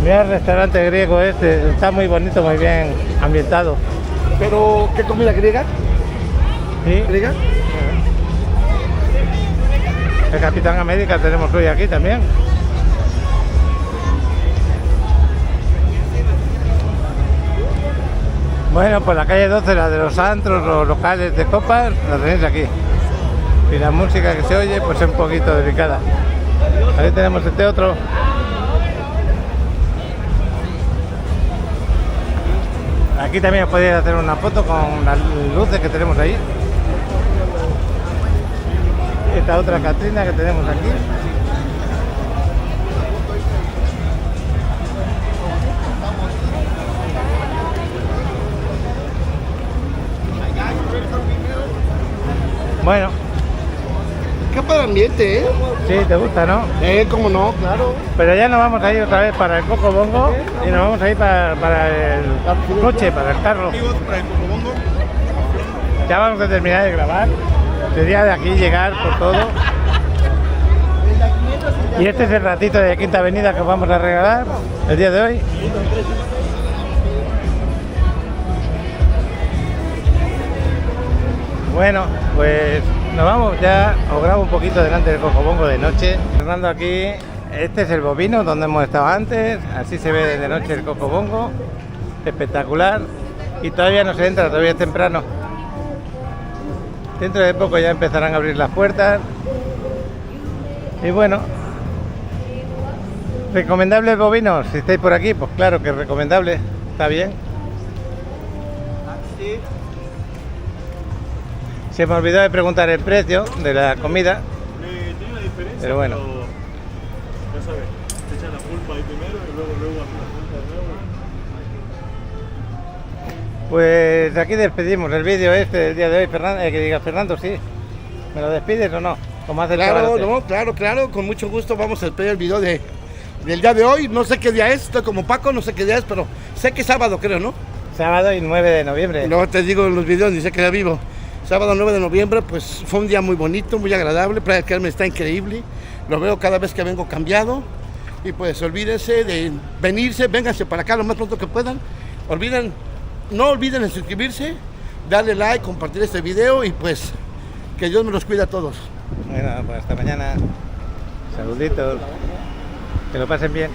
Mira el restaurante griego este, está muy bonito, muy bien ambientado. Pero, ¿qué comida griega? ¿Sí? ¿Griega? El Capitán América tenemos hoy aquí también. Bueno, pues la calle 12, la de los antros, los locales de copas, la tenéis aquí. Y la música que se oye, pues es un poquito delicada. Ahí tenemos este otro. Aquí también podéis hacer una foto con las luces que tenemos ahí. Esta otra Catrina que tenemos aquí. Bueno. Qué para ambiente, ¿eh? Sí, te gusta, ¿no? Cómo no, claro. Pero ya nos vamos a ir otra vez para el Coco Bongo y nos vamos a ir para el coche, para el carro. Ya vamos a terminar de grabar. Sería de aquí llegar por todo. Y este es el ratito de Quinta Avenida que os vamos a regalar el día de hoy. Bueno, pues nos vamos ya, os grabo un poquito delante del Cocobongo de noche. Fernando aquí, este es el bovino donde hemos estado antes, así se ve de noche el Cocobongo, espectacular. Y todavía no se entra, todavía es temprano. Dentro de poco ya empezarán a abrir las puertas. Y bueno, ¿recomendable el bovino? Si estáis por aquí, pues claro que es recomendable, está bien. Se me olvidó de preguntar el precio de la comida. Pero bueno. Ya sabes, te echan la pulpa ahí primero y luego hacen la pulpa de nuevo. Pues aquí despedimos el vídeo este del día de hoy, Fernando. Que diga Fernando, sí. ¿Me lo despides o no? Como hace el Claro, no, claro, con mucho gusto vamos a despedir el video del día de hoy. No sé qué día es, estoy como Paco, no sé qué día es, pero sé que es sábado, creo, ¿no? Sábado y 9 de noviembre. No te digo en los videos, ni sé que ya vivo. Sábado 9 de noviembre, pues fue un día muy bonito, muy agradable. Playa del Carmen está increíble. Lo veo cada vez que vengo cambiado. Y pues olvídense de venirse, vénganse para acá lo más pronto que puedan. No olviden en suscribirse, darle like, compartir este video y pues que Dios me los cuide a todos. Bueno, pues hasta mañana. Saluditos. Que lo pasen bien.